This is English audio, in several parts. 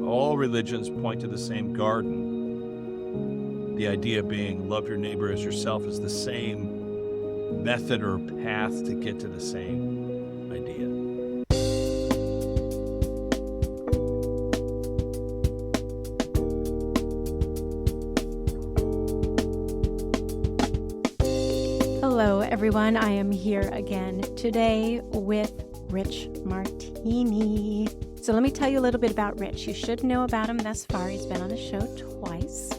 all religions point to the same garden. The idea being love your neighbor as yourself is the same method or path to get to the same idea. Hello, everyone. I am here again today with Rich Martini. So let me tell you a little bit about Rich. You should know about him thus far. He's been on the show twice,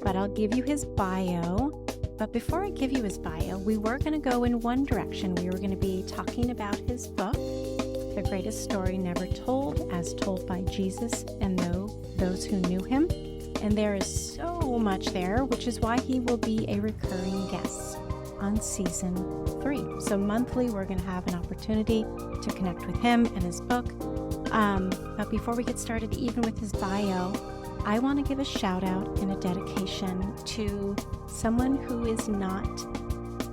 but I'll give you his bio. But before I give you his bio, we were going to go in one direction. We were going to be talking about his book, The Greatest Story Never Told, as told by Jesus and those who knew him. And there is so much there, which is why he will be a recurring guest on season 3. So monthly, we're going to have an opportunity to connect with him and his book. But before we get started, even with his bio, I want to give a shout out and a dedication to someone who is not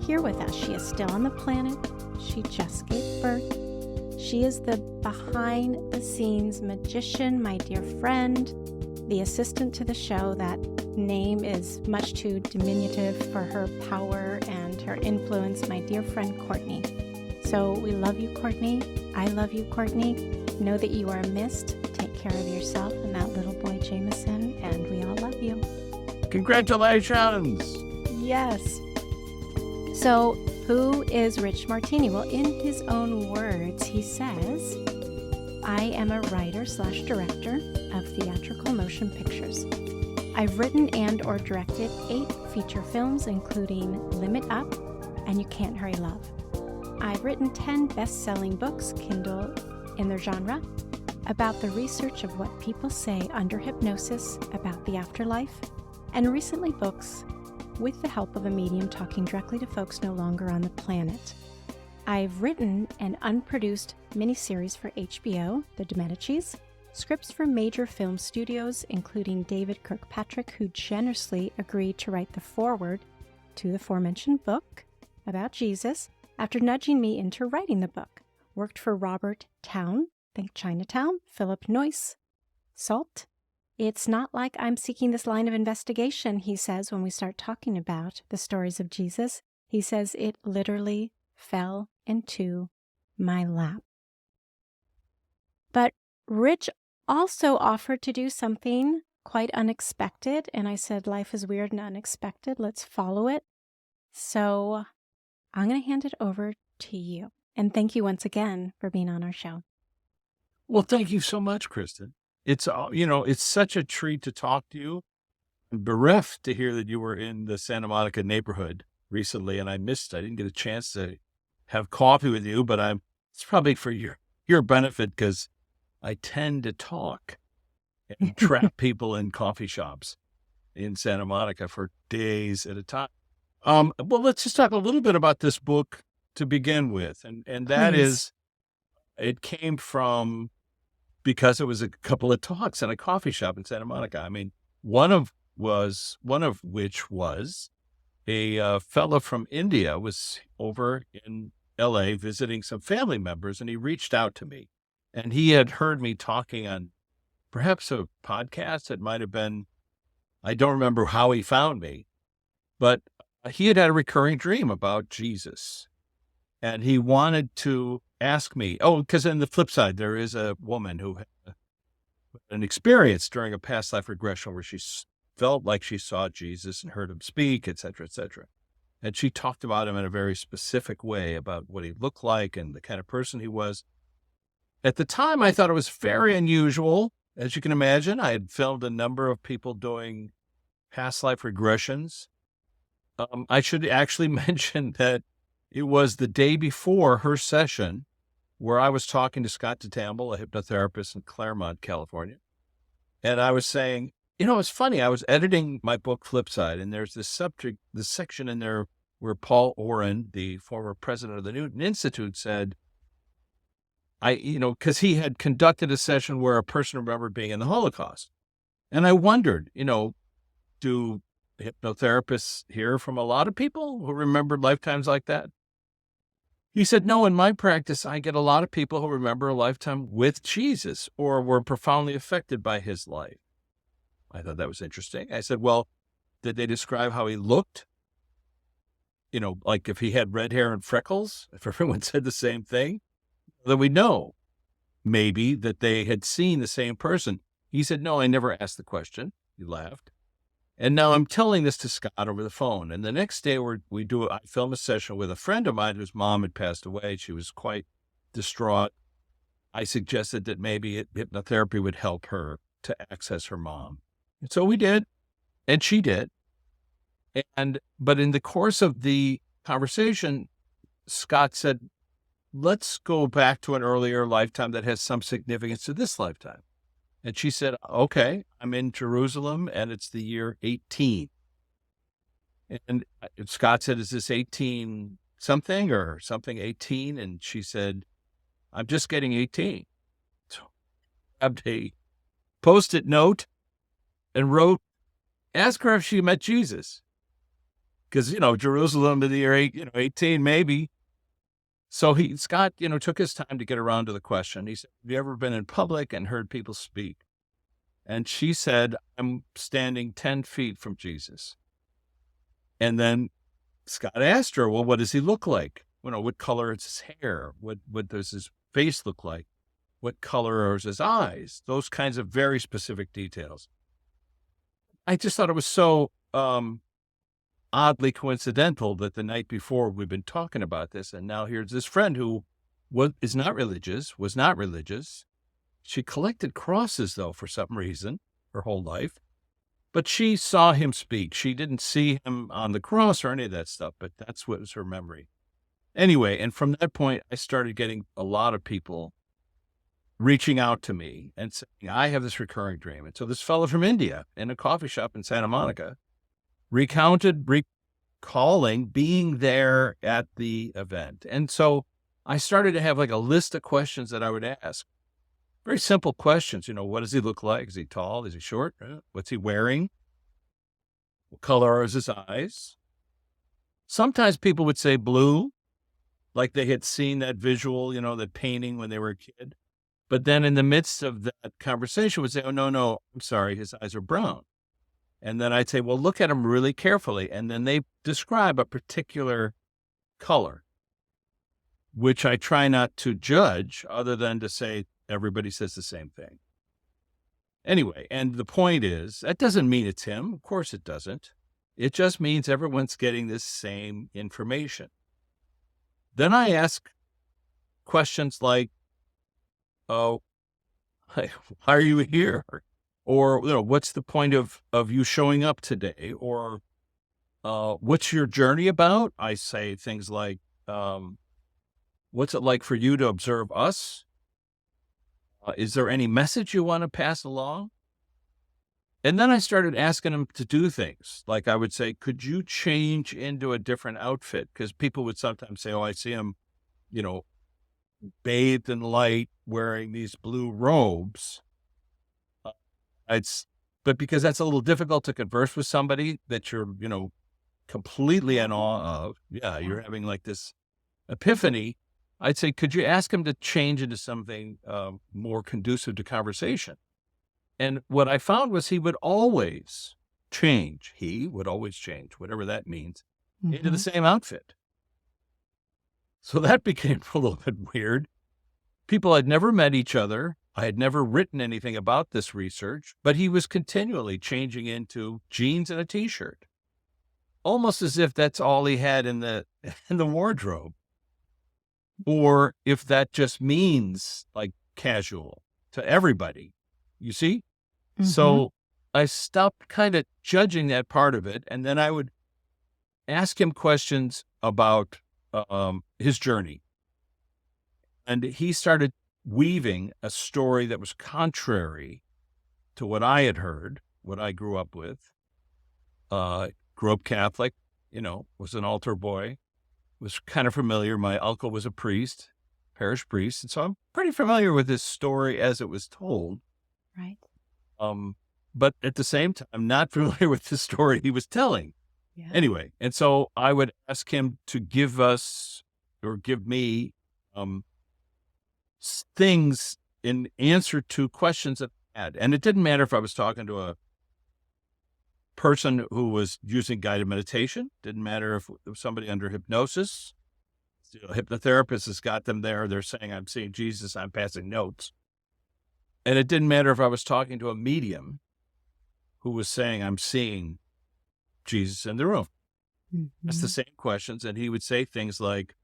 here with us. She is still on the planet. She just gave birth. She is the behind the scenes magician, my dear friend, the assistant to the show. That name is much too diminutive for her power and her influence, my dear friend Courtney. So we love you, Courtney. I love you, Courtney. Know that you are missed. Take care of yourself and that little boy Jameson, and we all love you. Congratulations! Yes. So who is Rich Martini? Well, in his own words, he says, I am a writer/director of theatrical motion pictures. I've written and or directed 8 feature films, including Limit Up and You Can't Hurry Love. I've written 10 best-selling books, Kindle in their genre, about the research of what people say under hypnosis about the afterlife, and recently books with the help of a medium talking directly to folks no longer on the planet. I've written an unproduced miniseries for HBO, The Domenicis, scripts for major film studios, including David Kirkpatrick, who generously agreed to write the foreword to the aforementioned book about Jesus after nudging me into writing the book. Worked for Robert Town, think Chinatown, Philip Noyce, Salt. It's not like I'm seeking this line of investigation, he says, when we start talking about the stories of Jesus. He says it literally fell into my lap. But Rich also offered to do something quite unexpected, and I said, life is weird and unexpected. Let's follow it. So I'm going to hand it over to you. And thank you once again for being on our show. Well, thank you so much, Kristen. It's such a treat to talk to you. I'm bereft to hear that you were in the Santa Monica neighborhood recently, and I didn't get a chance to have coffee with you, but it's probably for your benefit, because I tend to talk and trap people in coffee shops in Santa Monica for days at a time. Well, let's just talk a little bit about this book to begin with. And that is, it came from, because it was a couple of talks in a coffee shop in Santa Monica. I mean, one of which was a fellow from India was over in LA visiting some family members, and he reached out to me, and he had heard me talking on perhaps a podcast. It might have been, I don't remember how he found me, but he had a recurring dream about Jesus. And he wanted to ask me, because on the flip side, there is a woman who had an experience during a past life regression where she felt like she saw Jesus and heard him speak, et cetera, et cetera. And she talked about him in a very specific way about what he looked like and the kind of person he was. At the time, I thought it was very unusual. As you can imagine, I had filmed a number of people doing past life regressions. I should actually mention that it was the day before her session where I was talking to Scott DeTamble, a hypnotherapist in Claremont, California. And I was saying, it's funny, I was editing my book Flipside, and there's this section in there where Paul Oren, the former president of the Newton Institute, said, because he had conducted a session where a person remembered being in the Holocaust. And I wondered, do hypnotherapists hear from a lot of people who remembered lifetimes like that? He said, no, in my practice, I get a lot of people who remember a lifetime with Jesus or were profoundly affected by his life. I thought that was interesting. I said, well, did they describe how he looked? Like if he had red hair and freckles, if everyone said the same thing, then we know maybe that they had seen the same person. He said, no, I never asked the question. He laughed. And now I'm telling this to Scott over the phone. And the next day I film a session with a friend of mine whose mom had passed away. She was quite distraught. I suggested that maybe hypnotherapy would help her to access her mom. And so we did, and she did. But in the course of the conversation, Scott said, let's go back to an earlier lifetime that has some significance to this lifetime. And she said, okay, I'm in Jerusalem and it's the year 18. And Scott said, is this 18 something or something 18? And she said, I'm just getting 18. So I grabbed a Post-it note and wrote, ask her if she met Jesus. Because, Jerusalem in the year 18, maybe. So Scott, took his time to get around to the question. He said, have you ever been in public and heard people speak? And she said, I'm standing 10 feet from Jesus. And then Scott asked her, well, what does he look like? What color is his hair? What does his face look like? What color are his eyes? Those kinds of very specific details. I just thought it was so oddly coincidental that the night before we've been talking about this, and now here's this friend who was not religious. She collected crosses, though, for some reason, her whole life. But she saw him speak. She didn't see him on the cross or any of that stuff, but that's what was her memory. Anyway, and from that point, I started getting a lot of people reaching out to me and saying, I have this recurring dream. And so this fellow from India in a coffee shop in Santa Monica recalling being there at the event. And so I started to have like a list of questions that I would ask. Very simple questions. What does he look like? Is he tall? Is he short? What's he wearing? What color are his eyes? Sometimes people would say blue, like they had seen that visual, that painting when they were a kid. But then in the midst of that conversation would say, oh, no, I'm sorry, his eyes are brown. And then I'd say, well, look at them really carefully. And then they describe a particular color, which I try not to judge other than to say everybody says the same thing. Anyway, and the point is, that doesn't mean it's him. Of course it doesn't. It just means everyone's getting this same information. Then I ask questions like, oh, why are you here? Or, what's the point of you showing up today? Or what's your journey about? I say things like, what's it like for you to observe us? Is there any message you want to pass along? And then I started asking them to do things. Like I would say, could you change into a different outfit? Because people would sometimes say, oh, I see him, bathed in light, wearing these blue robes. But because that's a little difficult to converse with somebody that you're, completely in awe of. Yeah, you're having like this epiphany. I'd say, could you ask him to change into something more conducive to conversation? And what I found was he would always change. Whatever that means, into the same outfit. So that became a little bit weird. People had never met each other. I had never written anything about this research, but he was continually changing into jeans and a T-shirt, almost as if that's all he had in the wardrobe, or if that just means like casual to everybody. You see? Mm-hmm. So I stopped kind of judging that part of it, and then I would ask him questions about his journey, and he started weaving a story that was contrary to what I had heard, what I grew up with. Grew up Catholic, was an altar boy, was kind of familiar. My uncle was a priest, parish priest. And so I'm pretty familiar with this story as it was told. Right. But at the same time, I'm not familiar with the story he was telling. Yeah. Anyway, and so I would ask him to give us or give me things in answer to questions that I had. And it didn't matter if I was talking to a person who was using guided meditation. Didn't matter if it was somebody under hypnosis. Hypnotherapist has got them there. They're saying, I'm seeing Jesus. I'm passing notes. And it didn't matter if I was talking to a medium who was saying, I'm seeing Jesus in the room. It's the same questions. And he would say things like,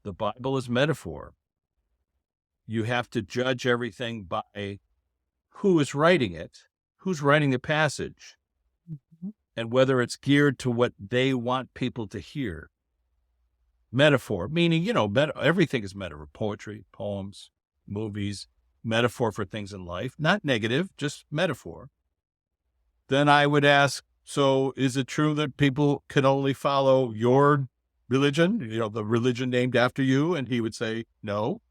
the Bible is metaphor. You have to judge everything by who is writing it, who's writing the passage, and whether it's geared to what they want people to hear. Metaphor, meaning, everything is metaphor. Poetry, poems, movies, metaphor for things in life. Not negative, just metaphor. Then I would ask, so is it true that people can only follow your religion, the religion named after you? And he would say, no,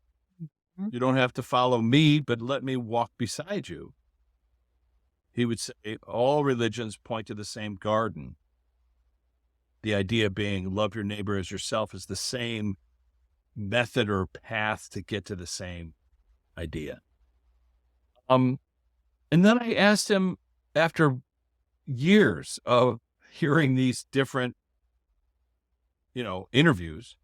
you don't have to follow me, but let me walk beside you. He would say, all religions point to the same garden. The idea being love your neighbor as yourself is the same method or path to get to the same idea. And then I asked him, after years of hearing these different, interviews,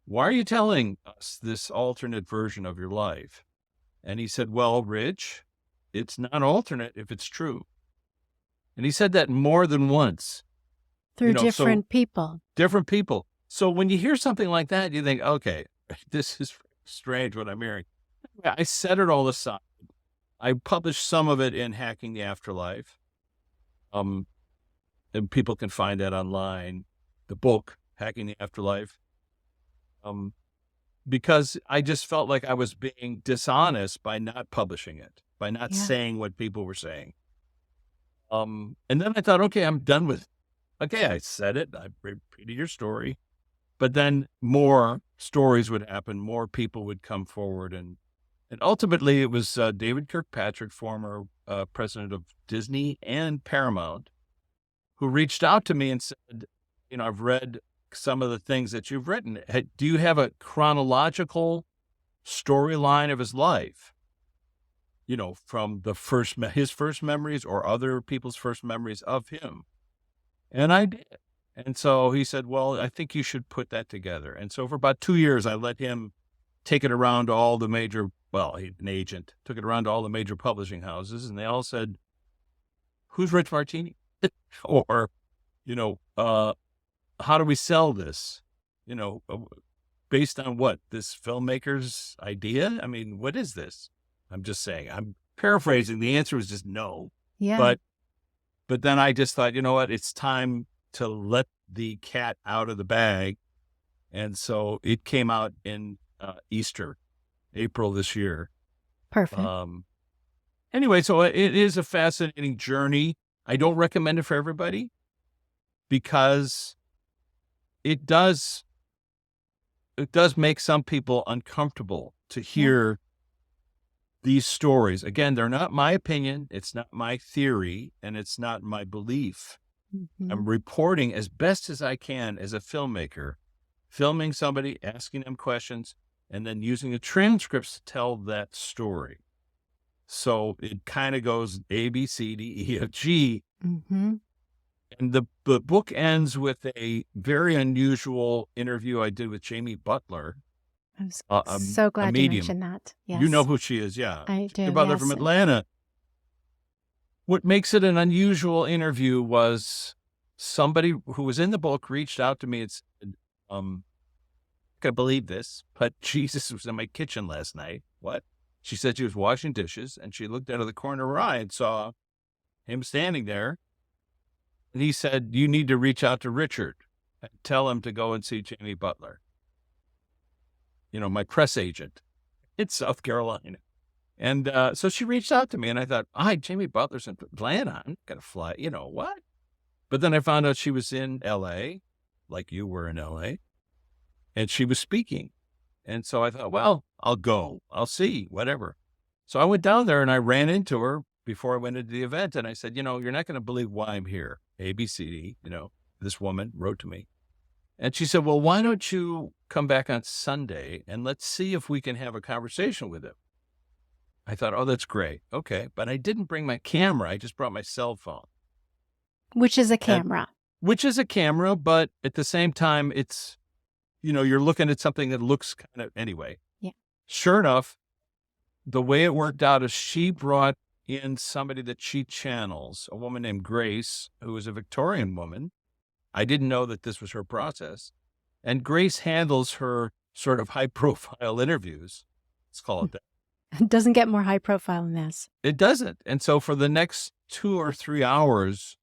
why are you telling us this alternate version of your life? And he said, well, Rich, it's not alternate if it's true. And he said that more than once. Through different people. Different people. So when you hear something like that, you think, okay, this is strange what I'm hearing. I set it all aside. I published some of it in Hacking the Afterlife. And people can find that online, the book, Hacking the Afterlife. Because I just felt like I was being dishonest by not publishing it, by not saying what people were saying. And then I thought, okay, I'm done with it. Okay, I said it. I repeated your story. But then more stories would happen. More people would come forward. And ultimately, it was David Kirkpatrick, former president of Disney and Paramount, who reached out to me and said, I've read some of the things that you've written. Do you have a chronological storyline of his life? From his first memories or other people's first memories of him. And I did. And so he said, well, I think you should put that together. And so for about 2 years, I let him take it around to all the major, he's an agent, took it around to all the major publishing houses. And they all said, who's Rich Martini? Or, how do we sell this? Based on what? This filmmaker's idea? I mean, what is this? I'm just saying, I'm paraphrasing. The answer was just no. Yeah. But then I just thought, you know what? It's time to let the cat out of the bag. And so it came out in Easter, April this year. Perfect. Anyway, so it is a fascinating journey. I don't recommend it for everybody because it does make some people uncomfortable to hear these stories. Again, they're not my opinion. It's not my theory, and it's not my belief. I'm reporting as best as I can as a filmmaker, filming somebody, asking them questions, and then using the transcripts to tell that story. So it kind of goes A, B, C, D, E, F, G. And the book ends with a very unusual interview I did with Jamie Butler. I'm so glad you mentioned that. Yes. You know who she is, yeah. I do. Jamie Butler from Atlanta. What makes it an unusual interview was somebody who was in the book reached out to me and said, I can't believe this, but Jesus was in my kitchen last night. What? She said she was washing dishes, and she looked out of the corner of her eye and saw him standing there. And he said, you need to reach out to Richard and tell him to go and see Jamie Butler, my press agent in South Carolina. And so she reached out to me, and I thought, hi, Jamie Butler's in Atlanta. I'm going to fly, what? But then I found out she was in L.A., like you were in L.A., and she was speaking. And so I thought, well, I'll go. I'll see, whatever. So I went down there, and I ran into her before I went into the event, and I said, you're not going to believe why I'm here. A, B, C, D, this woman wrote to me. And she said, well, why don't you come back on Sunday and let's see if we can have a conversation with him. I thought, oh, that's great. Okay. But I didn't bring my camera. I just brought my cell phone. Which is a And- camera. which is a camera, but at the same time, it's, you're looking at something that looks kind of, anyway. Yeah. Sure enough, the way it worked out is she brought in somebody that she channels, a woman named Grace, who is a Victorian woman. I didn't know that this was her process. And Grace handles her sort of high profile interviews. Let's call it that. It doesn't get more high profile than this. It doesn't. And so for the next 2 or 3 hours,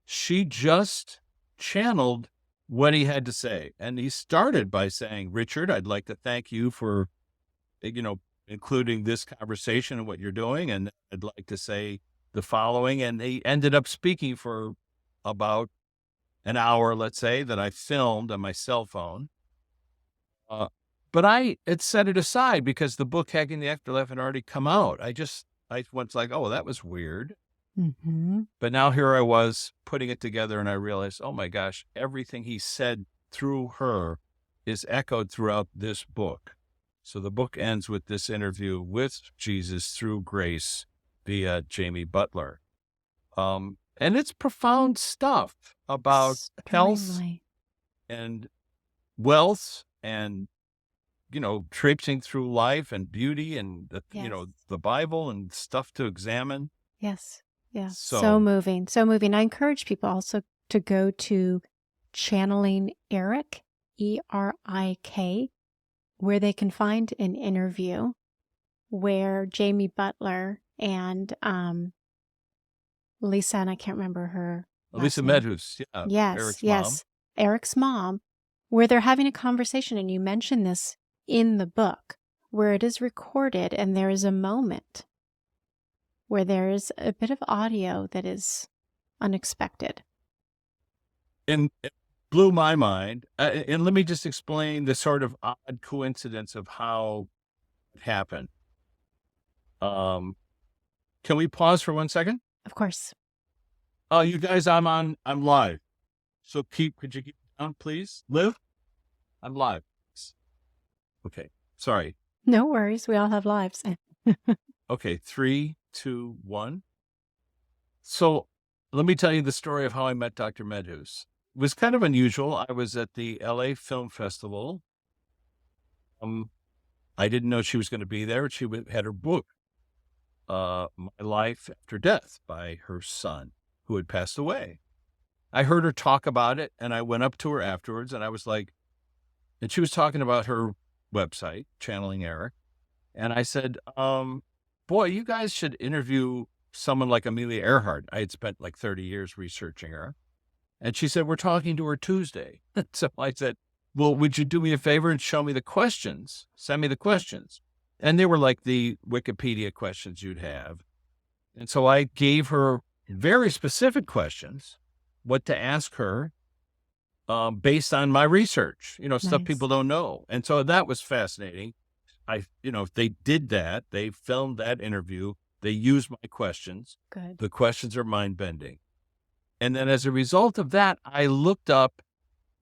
she just channeled what he had to say. And he started by saying, Richard, I'd like to thank you for, including this conversation and what you're doing. And I'd like to say the following. And he ended up speaking for about an hour, let's say, that I filmed on my cell phone. But I had set it aside because the book Hacking the Afterlife had already come out. I was like, oh, that was weird. Mm-hmm. But now here I was putting it together and I realized, oh my gosh, everything he said through her is echoed throughout this book. So the book ends with this interview with Jesus through Grace via Jamie Butler. And it's profound stuff about health Extremely. and wealth and, traipsing through life and beauty and, Yes. the Bible and stuff to examine. Yes. Yeah. So- So moving. So moving. I encourage people also to go to Channeling Eric, ERIK, where they can find an interview where Jamie Butler and Lisa, and I can't remember her. Lisa last name. Medhus, yeah. Yes, Eric's yes. mom. Eric's mom, where they're having a conversation, and you mention this in the book, where it is recorded, and there is a moment where there is a bit of audio that is unexpected. And it blew my mind. And let me just explain the sort of odd coincidence of how it happened. Can we pause for 1 second? Of course. You guys, I'm live. So could you keep it down, please? Liv? I'm live. Okay. Sorry. No worries. We all have lives. Okay. 3, 2, 1. So let me tell you the story of how I met Dr. Medhus. It was kind of unusual. I was at the LA Film Festival. I didn't know she was going to be there. She had her book, My Life After Death, by her son, who had passed away. I heard her talk about it, and I went up to her afterwards, and I was like, and she was talking about her website, Channeling Eric. And I said, boy, you guys should interview someone like Amelia Earhart. I had spent like 30 years researching her. And she said, we're talking to her Tuesday. So I said, well, would you do me a favor and show me the questions? Send me the questions. And they were like the Wikipedia questions you'd have. And so I gave her very specific questions, what to ask her, based on my research, stuff Nice. people don't know. And so that was fascinating. They did that. They filmed that interview. They used my questions. Good. The questions are mind-bending. And then as a result of that, I looked up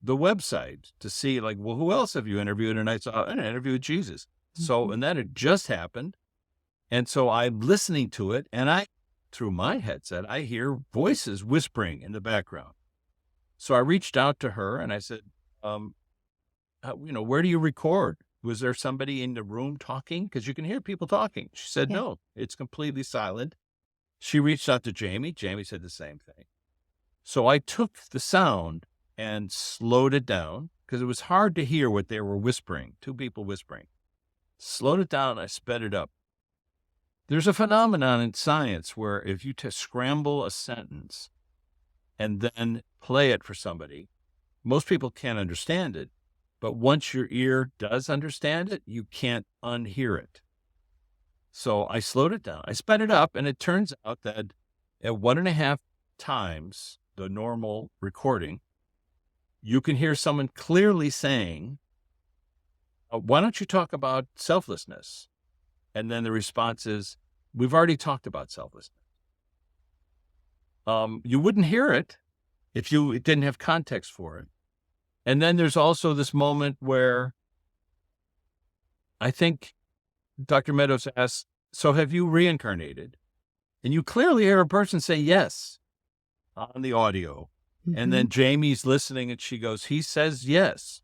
the website to see, like, well, who else have you interviewed? And I saw an interview with Jesus. So, and that had just happened. And so I'm listening to it, and through my headset, I hear voices whispering in the background. So I reached out to her and I said, where do you record? Was there somebody in the room talking? Because you can hear people talking. She said, Yeah. no, it's completely silent. She reached out to Jamie. Jamie said the same thing. So I took the sound and slowed it down because it was hard to hear what they were whispering, two people whispering. Slowed it down. I sped it up. There's a phenomenon in science where if you scramble a sentence and then play it for somebody, most people can't understand it. But once your ear does understand it, you can't unhear it. So I slowed it down. I sped it up, and it turns out that at 1.5 times the normal recording, you can hear someone clearly saying, why don't you talk about selflessness? And then the response is, we've already talked about selflessness. You wouldn't hear it if you didn't have context for it. And then there's also this moment where I think Dr. Meadows asks, so have you reincarnated? And you clearly hear a person say yes on the audio. And Mm-hmm. then Jamie's listening and she goes, he says yes.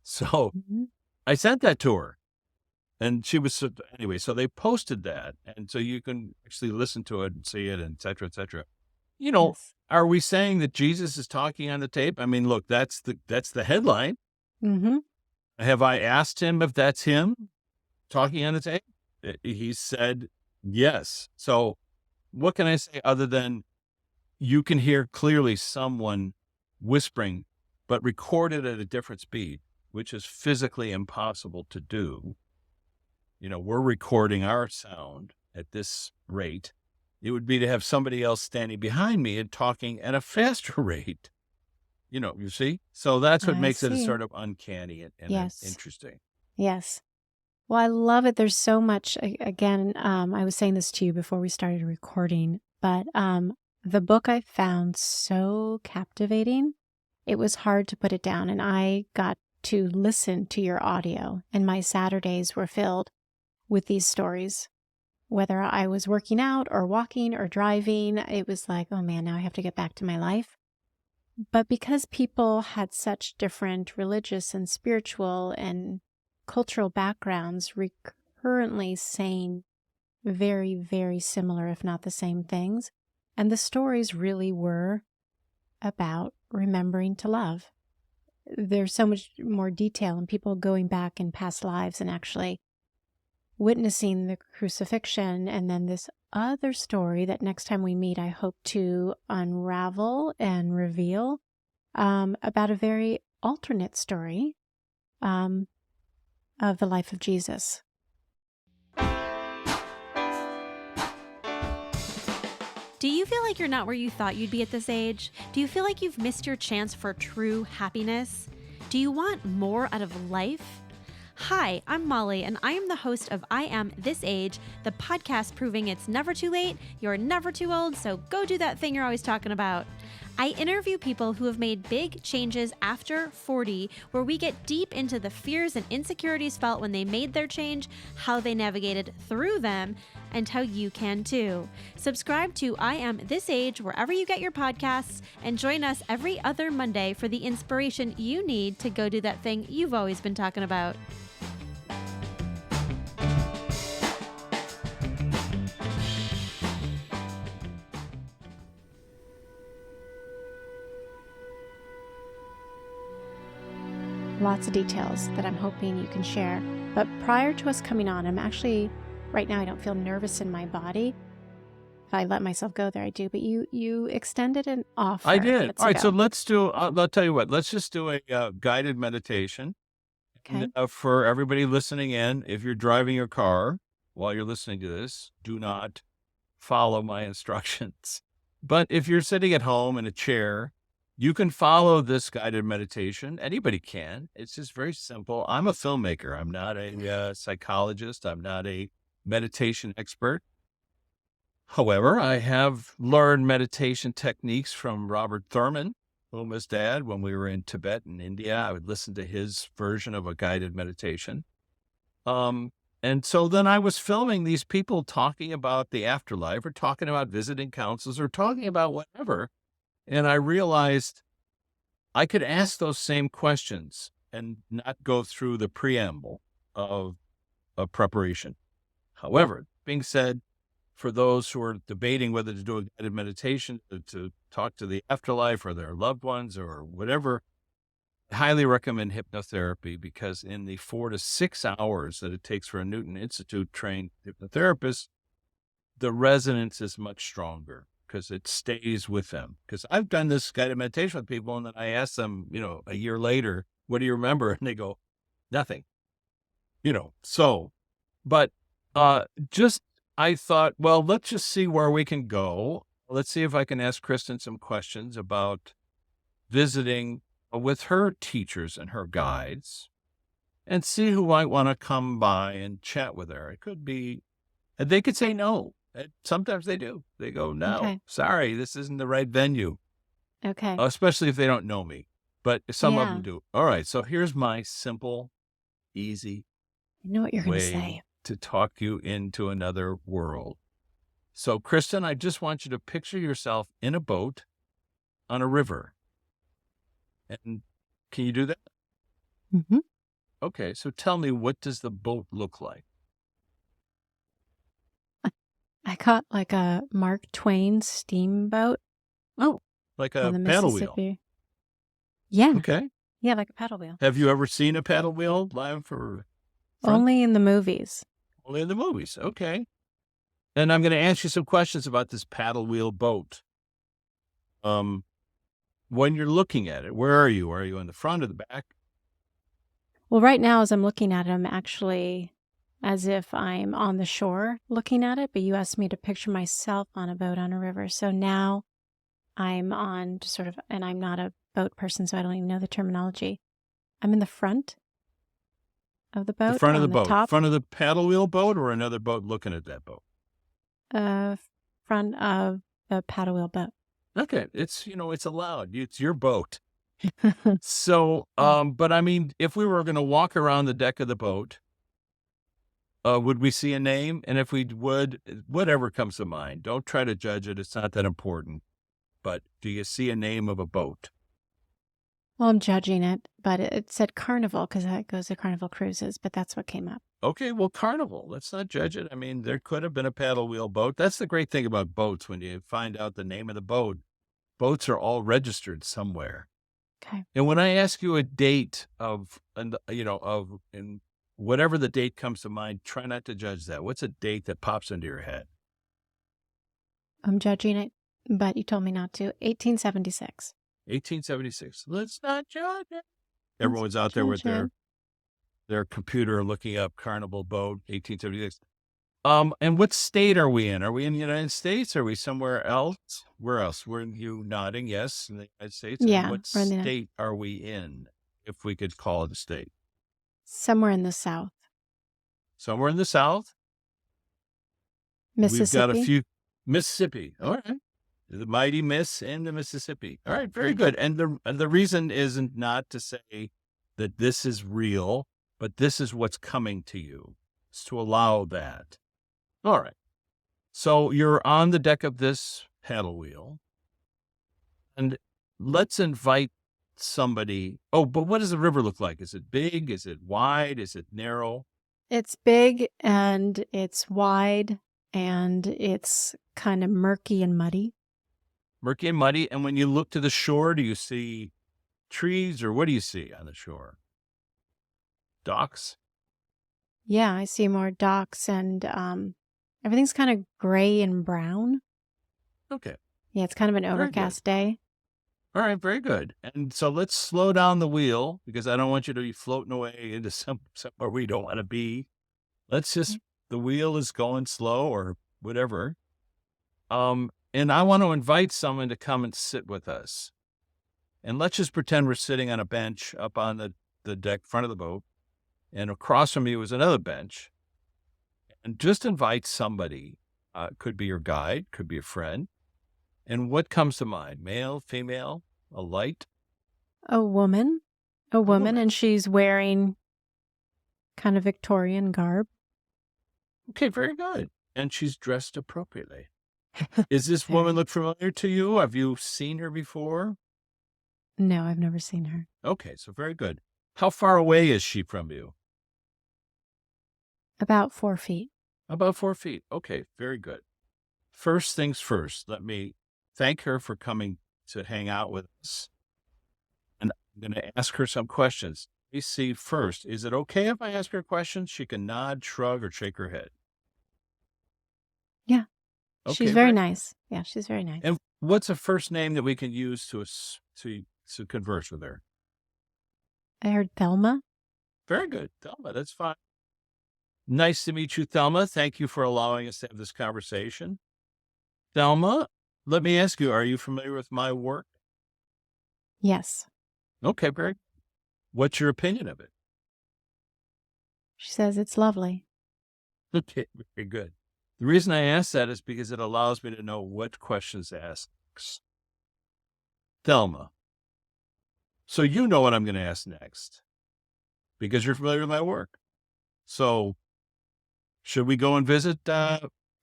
So Mm-hmm. I sent that to her. And she was, anyway, so they posted that. And so you can actually listen to it and see it, and et cetera, et cetera. You know, Yes. are we saying that Jesus is talking on the tape? I mean, look, that's the headline. Mm-hmm. Have I asked him if that's him talking on the tape? He said yes. So what can I say other than you can hear clearly someone whispering, but recorded at a different speed, which is physically impossible to do. You know, we're recording our sound at this rate. It would be to have somebody else standing behind me and talking at a faster rate. You know, you see? So that's what I makes it see. sort of uncanny and Yes. interesting. Yes. Well, I love it. There's so much. Again, I was saying this to you before we started recording, but the book I found so captivating. It was hard to put it down, and I got to listen to your audio, and my Saturdays were filled with these stories. Whether I was working out or walking or driving, it was like, oh man, now I have to get back to my life. But because people had such different religious and spiritual and cultural backgrounds, recurrently saying very, very similar, if not the same things. And the stories really were about remembering to love. There's so much more detail and people going back in past lives and actually witnessing the crucifixion. And then this other story that next time we meet, I hope to unravel and reveal about a very alternate story of the life of Jesus. Do you feel like you're not where you thought you'd be at this age? Do you feel like you've missed your chance for true happiness? Do you want more out of life? Hi, I'm Molly, and I am the host of I Am This Age, the podcast proving it's never too late, you're never too old, so go do that thing you're always talking about. I interview people who have made big changes after 40, where we get deep into the fears and insecurities felt when they made their change, how they navigated through them, and how you can too. Subscribe to I Am This Age wherever you get your podcasts, and join us every other Monday for the inspiration you need to go do that thing you've always been talking about. Lots of details that I'm hoping you can share. But prior to us coming on, I'm actually, right now I don't feel nervous in my body. If I let myself go there, I do. But you extended an offer. I did. Let's All right, go. so let's do, I'll tell you what, let's just do a guided meditation. Okay. And, for everybody listening in, if you're driving your car while you're listening to this, do not follow my instructions. But if you're sitting at home in a chair, you can follow this guided meditation. Anybody can. It's just very simple. I'm a filmmaker. I'm not a psychologist. I'm not a meditation expert. However, I have learned meditation techniques from Robert Thurman, Uma's dad. When we were in Tibet and India, I would listen to his version of a guided meditation. And so then I was filming these people talking about the afterlife or talking about visiting counselors or talking about whatever. And I realized I could ask those same questions and not go through the preamble of preparation. However, being said, for those who are debating whether to do a guided meditation to talk to the afterlife or their loved ones or whatever, I highly recommend hypnotherapy, because in the 4 to 6 hours that it takes for a Newton Institute trained hypnotherapist, the resonance is much stronger because it stays with them. Because I've done this guided meditation with people, and then I ask them, a year later, what do you remember? And they go, nothing. So, but I thought, well, let's just see where we can go. Let's see if I can ask Kristen some questions about visiting with her teachers and her guides and see who might want to come by and chat with her. It could be, and they could say no. Sometimes they do. They go, no, Okay. sorry, this isn't the right venue. Okay. Especially if they don't know me. but some of them Yeah. do. All right. So here's my simple, easy I know what you're going to way say. to talk you into another world. So, Kristen, I just want you to picture yourself in a boat on a river. And can you do that? Hmm. Okay. So tell me, what does the boat look like? I caught like a Mark Twain steamboat Oh, like on a the paddle wheel. Mississippi. Yeah. Okay. Yeah, like a paddle wheel. Have you ever seen a paddle wheel live or front? Only in the movies. Only in the movies. Okay. And I'm going to ask you some questions about this paddle wheel boat. When you're looking at it, where are you? Are you in the front or the back? Well, right now, as I'm looking at it, I'm actually as if I'm on the shore looking at it, but you asked me to picture myself on a boat on a river. So now I'm on sort of, and I'm not a boat person, so I don't even know the terminology. I'm in the front of the The boat, front of the on the boat. top, Front of the paddle wheel boat or another boat looking at that boat? uh, front of the paddle wheel boat. Okay. It's allowed. It's your boat. So, but I mean, if we were going to walk around the deck of the boat, would we see a name? And if we would, whatever comes to mind, don't try to judge it. It's not that important. But do you see a name of a boat? Well, I'm judging it, but it said Carnival because that goes to Carnival Cruises, but that's what came up. Okay, well, Carnival. Let's not judge it. I mean, there could have been a paddle wheel boat. That's the great thing about boats. When you find out the name of the boat, boats are all registered somewhere. Okay. And when I ask you a date and whatever the date comes to mind, try not to judge that. What's a date that pops into your head? I'm judging it, but you told me not to. 1876. 1876. Let's not judge it. Everyone's out there with Judge it. their computer looking up Carnival boat, 1876. And what state are we in? Are we in the United States? Are we somewhere else? Where else? Were you nodding? Yes, in the United States. Yeah, And what we're in the state are we in, if we could call it a state? somewhere in the South. Somewhere in the South. We've got a Mississippi. few. Mississippi. All right. The mighty Miss and the Mississippi. All right, very good. And the reason isn't not to say that this is real, but this is what's coming to you. It's to allow that. All right. So you're on the deck of this paddle wheel, and let's invite somebody. Oh, but what does the river look like? Is it big? Is it wide? Is it narrow? It's big and it's wide and it's kind of murky and muddy. Murky and muddy. And when you look to the shore, do you see trees or what do you see on the shore? Docks? Yeah, I see more docks and everything's kind of gray and brown. Okay. Yeah, it's kind of an Very good. overcast day. All right, very good. And so let's slow down the wheel because I don't want you to be floating away into somewhere we don't want to be. Let's just, the wheel is going slow or whatever. And I want to invite someone to come and sit with us. And let's just pretend we're sitting on a bench up on the deck front of the boat. And across from you is another bench. And just invite somebody. Could be your guide, could be a friend. And what comes to mind? Male, female, a light? A woman, and she's wearing kind of Victorian garb. Okay, very good. And she's dressed appropriately. Is this woman look familiar to you? Have you seen her before? No, I've never seen her. Okay, so very good. How far away is she from you? About 4 feet. About 4 feet. Okay, very good. First things first, let me thank her for coming to hang out with us. And I'm going to ask her some questions. Let me see first. Is it okay if I ask her questions? She can nod, shrug, or shake her head. Yeah. Okay, She's very nice. Yeah, she's very nice. And what's a first name that we can use to converse with her? I heard Thelma. Very good. Thelma, that's fine. Nice to meet you, Thelma. Thank you for allowing us to have this conversation. Thelma, let me ask you, are you familiar with my work? Yes. Okay, very good. What's your opinion of it? She says it's lovely. Okay, very good. The reason I ask that is because it allows me to know what questions to ask. Thelma, So you know what I'm going to ask next because you're familiar with my work. So should we go and visit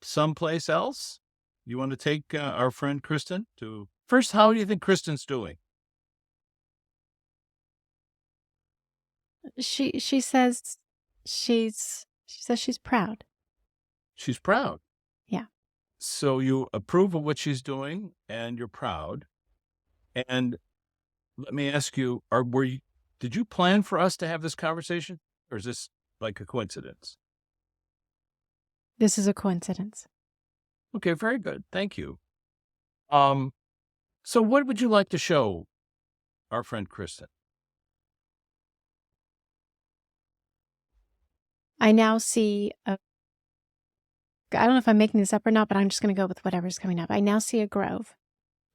someplace else? You want to take our friend Kristen to first? How do you think Kristen's doing? She says she's proud. She's proud. Yeah. So you approve of what she's doing, and you're proud. And let me ask you: Did you plan for us to have this conversation, or is this like a coincidence? This is a coincidence. Okay, very good. Thank you. Um, so what would you like to show our friend Kristen? I now see a I don't know if I'm making this up or not, but I'm just going to go with whatever's coming up. I now see a grove.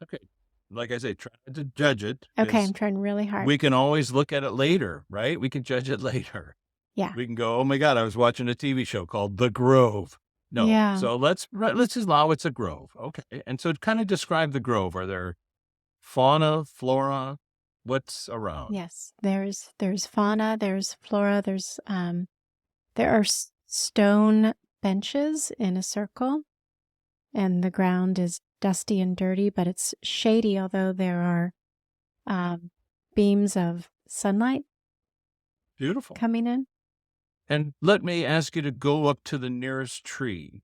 Okay. Like I say, try not to judge it. Okay, 'cause I'm trying really hard. we can always look at it later, right? We can judge it later. Yeah. We can go, oh my God, I was watching a TV show called The Grove. No. Yeah. So let's just allow it's a grove. Okay. And so kind of describe the grove. Are there fauna, flora? What's around? Yes. There's fauna, there's flora, there are stone benches in a circle, and the ground is dusty and dirty, but it's shady, although there are beams of sunlight Beautiful. coming in. And let me ask you to go up to the nearest tree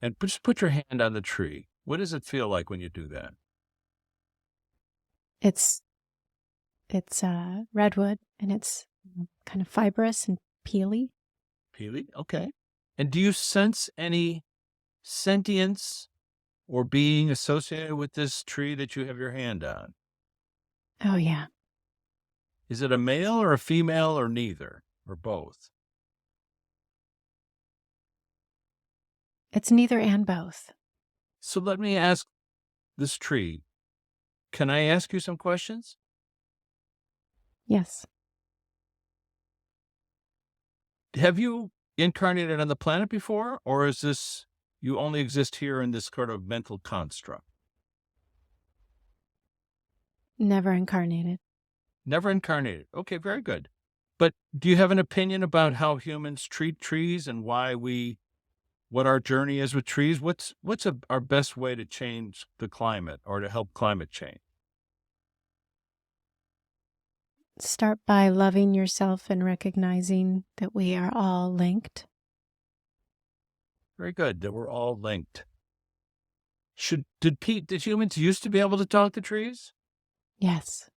and just put your hand on the tree. What does it feel like when you do that? It's redwood, and it's kind of fibrous and peely. Peely? Okay. And do you sense any sentience or being associated with this tree that you have your hand on? Oh yeah. Is it a male or a female or neither or both? It's neither and both. So let me ask this tree, can I ask you some questions? Yes. Have you incarnated on the planet before, or is this you only exist here in this sort of mental construct? Never incarnated. Never incarnated. Okay, very good. But do you have an opinion about how humans treat trees and what our journey is with trees? What's our best way to change the climate or to help climate change? Start by loving yourself and recognizing that we are all linked. Very good. That we're all linked. Did humans used to be able to talk to trees? Yes.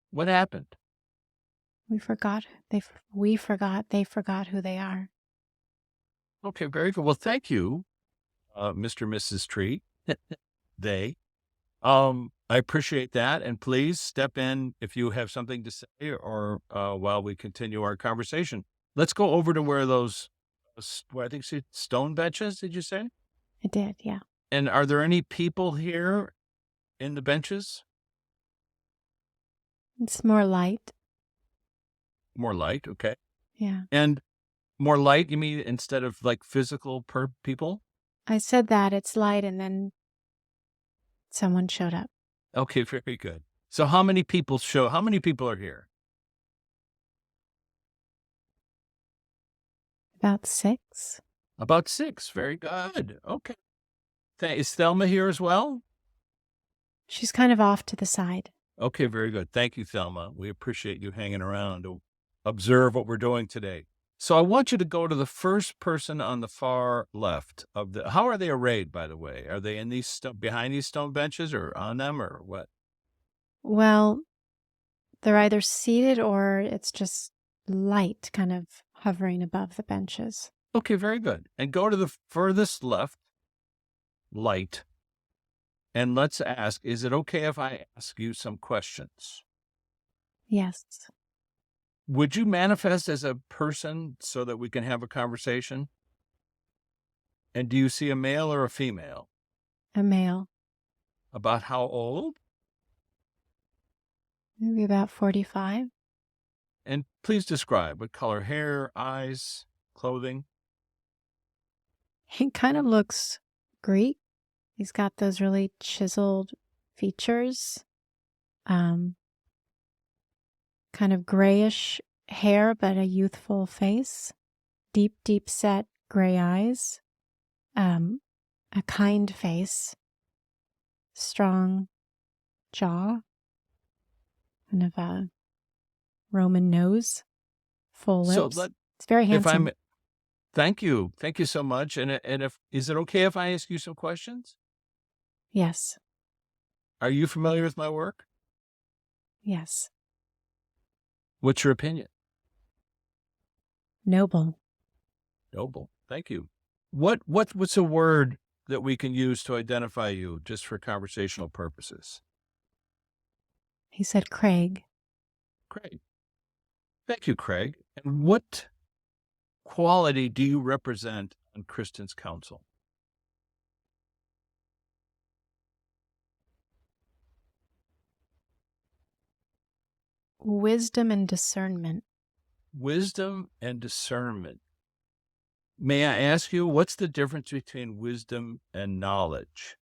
What happened? We forgot. They forgot who they are. Okay, very good. Well, thank you, Mr. and Mrs. Tree. They. I appreciate that. And please step in if you have something to say or while we continue our conversation. Let's go over to where those, I think, stone benches, did you say? I did, yeah. And are there any people here in the benches? It's more light. More light, okay. Yeah. And more light, you mean instead of like physical people? I said that it's light, and then someone showed up. Okay, very good. So how many people are here? About 6. About 6. Very good. Okay. Is Thelma here as well? She's kind of off to the side. Okay, very good. Thank you, Thelma. We appreciate you hanging around to observe what we're doing today. So I want you to go to the first person on the far left how are they arrayed, by the way? Are they in behind these stone benches or on them or what? Well, they're either seated or it's just light kind of hovering above the benches. Okay, very good. And go to the furthest left, light. And let's ask, is it okay if I ask you some questions? Yes. Would you manifest as a person so that we can have a conversation? And do you see a male or a female? A male. About how old? Maybe about 45. And please describe what color hair, eyes, clothing. He kind of looks Greek. He's got those really chiseled features. um, kind of grayish hair, but a youthful face, deep, deep set gray eyes, a kind face, strong jaw, kind of a Roman nose, full So lips. It's very if handsome. thank you so much. And if is it okay if I ask you some questions? Yes, Are you familiar with my work? yes. What's your opinion? Noble. Noble. Thank you. What's a word that we can use to identify you just for conversational purposes? He said Craig. Craig. Thank you, Craig. And what quality do you represent on Kristen's council? Wisdom and discernment. Wisdom and discernment. May I ask you, what's the difference between wisdom and knowledge?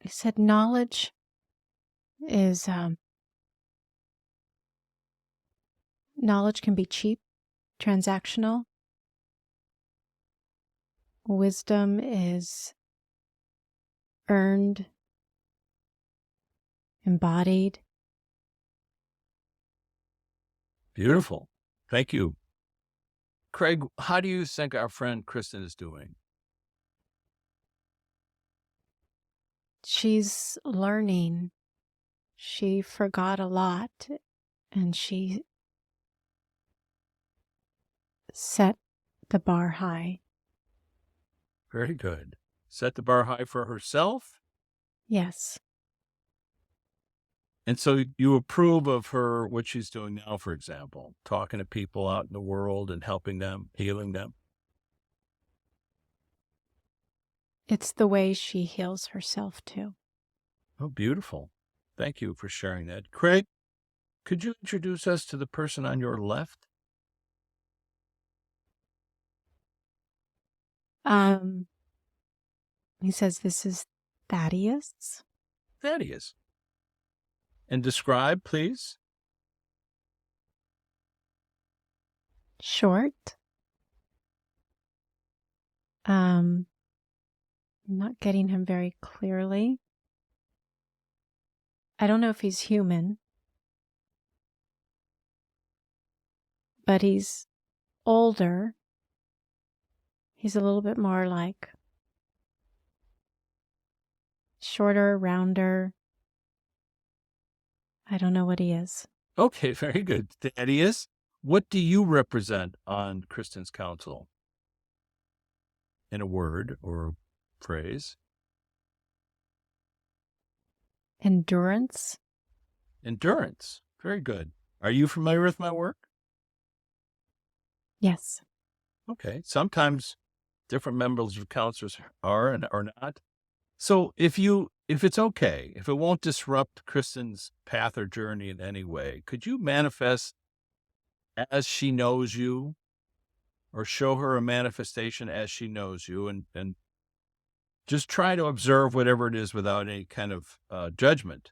He said knowledge is knowledge can be cheap, transactional. Wisdom is earned, embodied. Beautiful. Thank you. Craig, how do you think our friend Kristen is doing? She's learning. She forgot a lot and she set the bar high. Very good. Set the bar high for herself. Yes. And so you approve of her, what she's doing now, for example, talking to people out in the world and helping them, healing them. It's the way she heals herself too. Oh, beautiful. Thank you for sharing that. Craig, could you introduce us to the person on your left? He says this is Thaddeus. Thaddeus. And describe, please. Short. I'm not getting him very clearly. I don't know if he's human, but he's older. He's a little bit more like shorter, rounder. I don't know what he is. Okay, very good. Thaddeus, what do you represent on Kristen's council? In a word or phrase? Endurance. Endurance. Very good. Are you familiar with my work? Yes. Okay. Sometimes different members of counselors are and are not. So if it's okay, if it won't disrupt Kristen's path or journey in any way, could you manifest as she knows you, or show her a manifestation as she knows you, and just try to observe whatever it is without any kind of judgment.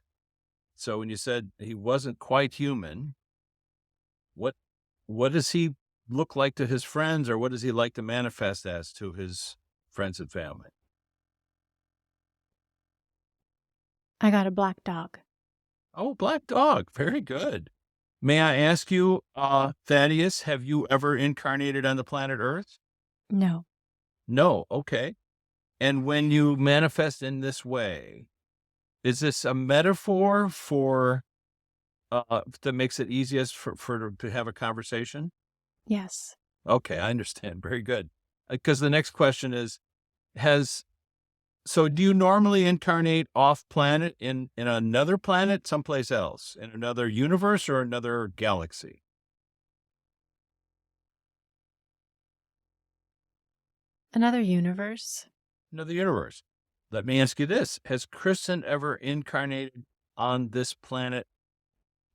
So when you said he wasn't quite human, what does he look like to his friends, or what does he like to manifest as to his friends and family? I got a black dog. Oh, black dog. Very good. May I ask you, Thaddeus, have you ever incarnated on the planet Earth? No. No. Okay. And when you manifest in this way, is this a metaphor for that makes it easiest for to have a conversation? Yes. Okay, I understand. Very good. Because the next question is, so do you normally incarnate off planet in another planet, someplace else, in another universe or another galaxy? Another universe. Another universe. Let me ask you this. Has Kristen ever incarnated on this planet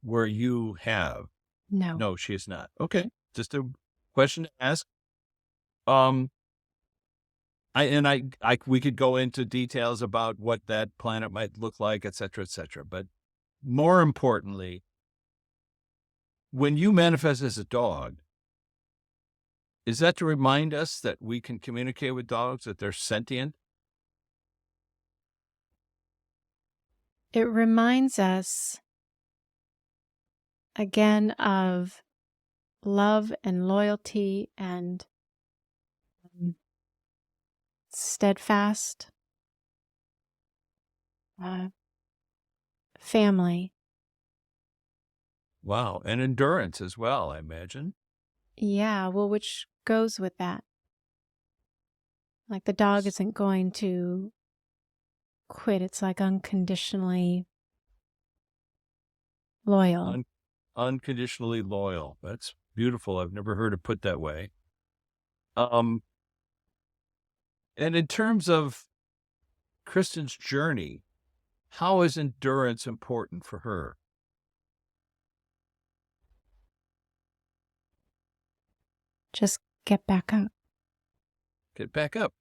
where you have? No. No, she is not. Okay. Just a question to ask. we could go into details about what that planet might look like, et cetera, et cetera. But more importantly, when you manifest as a dog, is that to remind us that we can communicate with dogs, that they're sentient? It reminds us again of love and loyalty and steadfast family. Wow. And endurance as well, I imagine. Yeah, well, which goes with that. Like the dog isn't going to quit. It's like unconditionally loyal. Unconditionally loyal. That's beautiful. I've never heard it put that way. And in terms of Kristen's journey, how is endurance important for her? Just get back up. Get back up.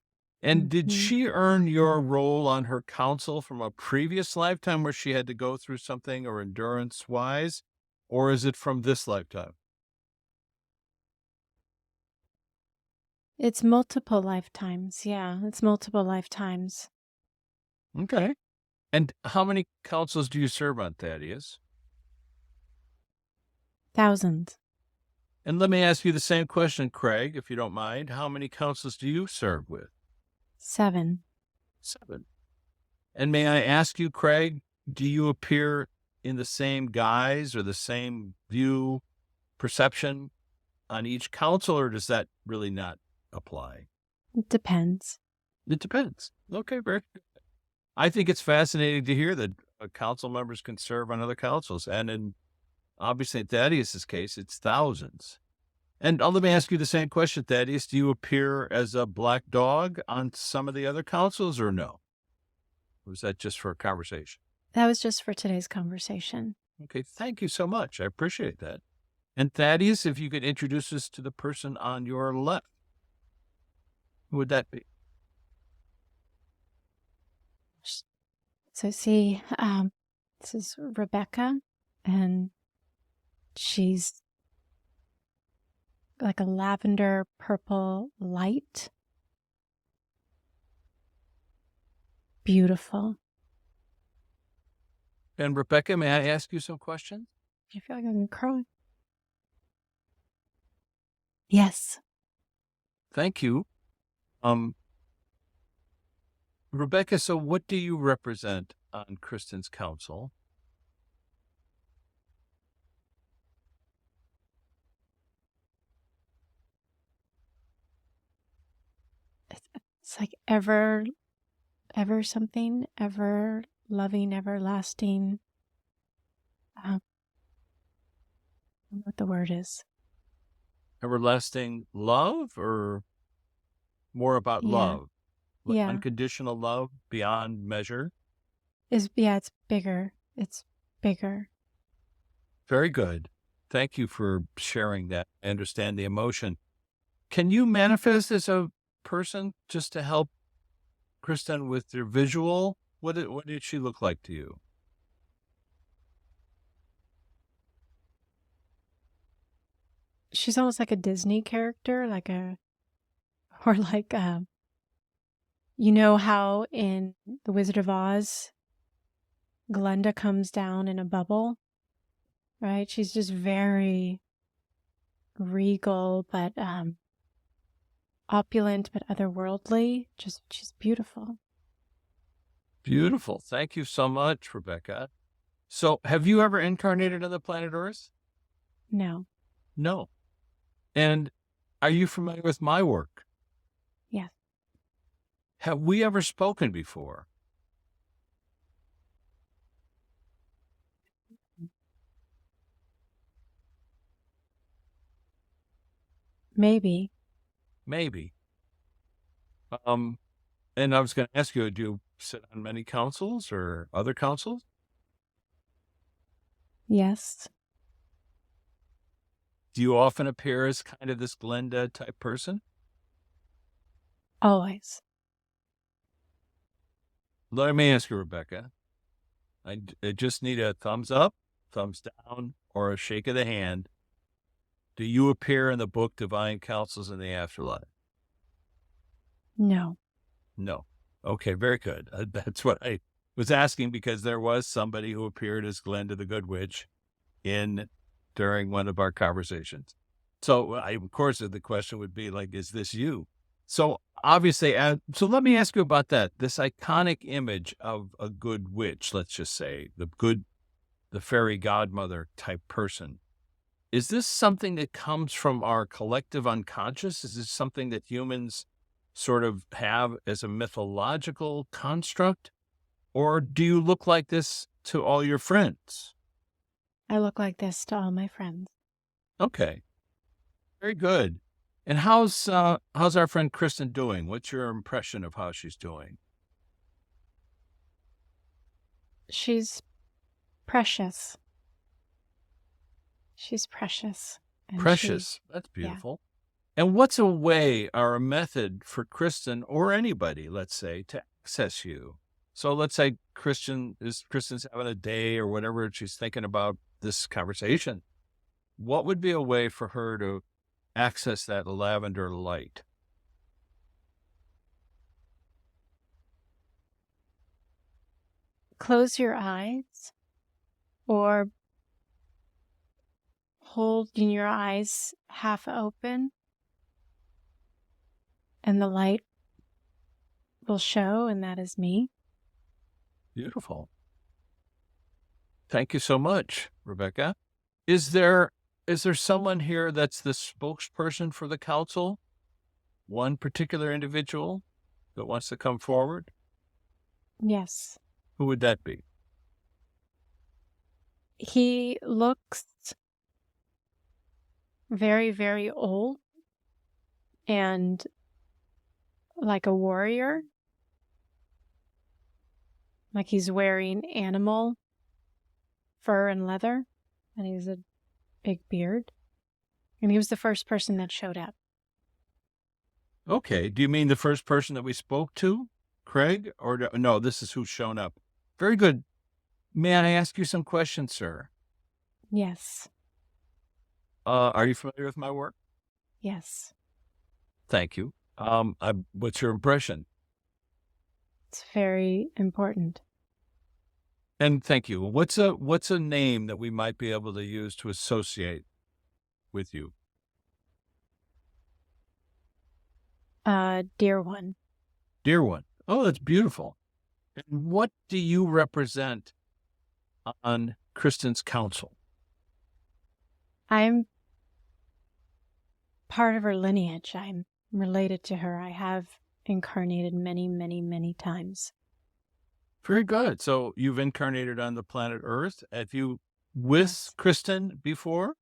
And did she earn your role on her council from a previous lifetime where she had to go through something or endurance wise? Or is it from this lifetime? It's multiple lifetimes. Yeah, it's multiple lifetimes. Okay. And how many councils do you serve on, Thaddeus? Thousands. And let me ask you the same question, Craig, if you don't mind. How many councils do you serve with? 7. 7. And may I ask you, Craig, do you appear in the same guise or the same view, perception on each council, or does that really not apply? It depends. It depends. Okay, very good. I think it's fascinating to hear that council members can serve on other councils. And in obviously in Thaddeus's case, it's thousands. And let me ask you the same question, Thaddeus. Do you appear as a black dog on some of the other councils or no? Or was that just for a conversation? That was just for today's conversation. Okay, thank you so much. I appreciate that. And Thaddeus, if you could introduce us to the person on your left, who would that be? So see, this is Rebecca, and she's like a lavender purple light. Beautiful. And Rebecca, may I ask you some questions? I feel like I'm going to cry. Yes. Thank you. Rebecca, so what do you represent on Kristen's council? It's like ever something, ever loving, everlasting. I don't know what the word is. Everlasting love, or more about love? Like Yeah. unconditional love beyond measure? It's bigger. It's bigger. Very good. Thank you for sharing that. I understand the emotion. Can you manifest as a person just to help Kristen with their visual? What did she look like to you? She's almost like a Disney character, or like you know how in The Wizard of Oz, Glenda comes down in a bubble, right? She's just very regal, but opulent, but otherworldly. She's beautiful. Beautiful. Thank you so much, Rebecca. So have you ever incarnated on the planet Earth? No. No. And are you familiar with my work? Yes. Have we ever spoken before? Maybe. Maybe. And I was going to ask you, do you sit on many councils or other councils? Yes. Do you often appear as kind of this Glenda type person? Always. let me ask you, Rebecca. I just need a thumbs up, thumbs down, or a shake of the hand. Do you appear in the book Divine Counsels in the Afterlife? No. No. Okay, very good. That's what I was asking, because there was somebody who appeared as Glenda the Good Witch during one of our conversations. So of course, the question would be like, is this you? So obviously, so let me ask you about that. This iconic image of a good witch, let's just say the fairy godmother type person. Is this something that comes from our collective unconscious? Is this something that humans sort of have as a mythological construct? Or do you look like this to all your friends? I look like this to all my friends. Okay, very good. And how's our friend Kristen doing? What's your impression of how she's doing? She's precious. She's precious. And Precious. That's yeah. beautiful. And what's a way or a method for Kristen or anybody, let's say, to access you? So let's say Kristen's having a day or whatever, she's thinking about this conversation. What would be a way for her to access that lavender light? Close your eyes or holding your eyes half open, and the light will show, and that is me. Beautiful. Thank you so much, Rebecca. Is there someone here that's the spokesperson for the council? One particular individual that wants to come forward? Yes. Who would that be? He looks very, very old and like a warrior. Like he's wearing animal fur and leather, and he has a big beard. And he was the first person that showed up. Okay. Do you mean the first person that we spoke to, Craig? Or no, this is who's shown up. Very good. May I ask you some questions, sir? Yes. Are you familiar with my work? Yes. Thank you. What's your impression? It's very important. And thank you. What's a name that we might be able to use to associate with you? Dear one. Dear one. Oh, that's beautiful. And what do you represent on Kristen's council? I'm part of her lineage. I'm related to her. I have incarnated many, many, many times. Very good. So you've incarnated on the planet Earth. Have you with Kristen before?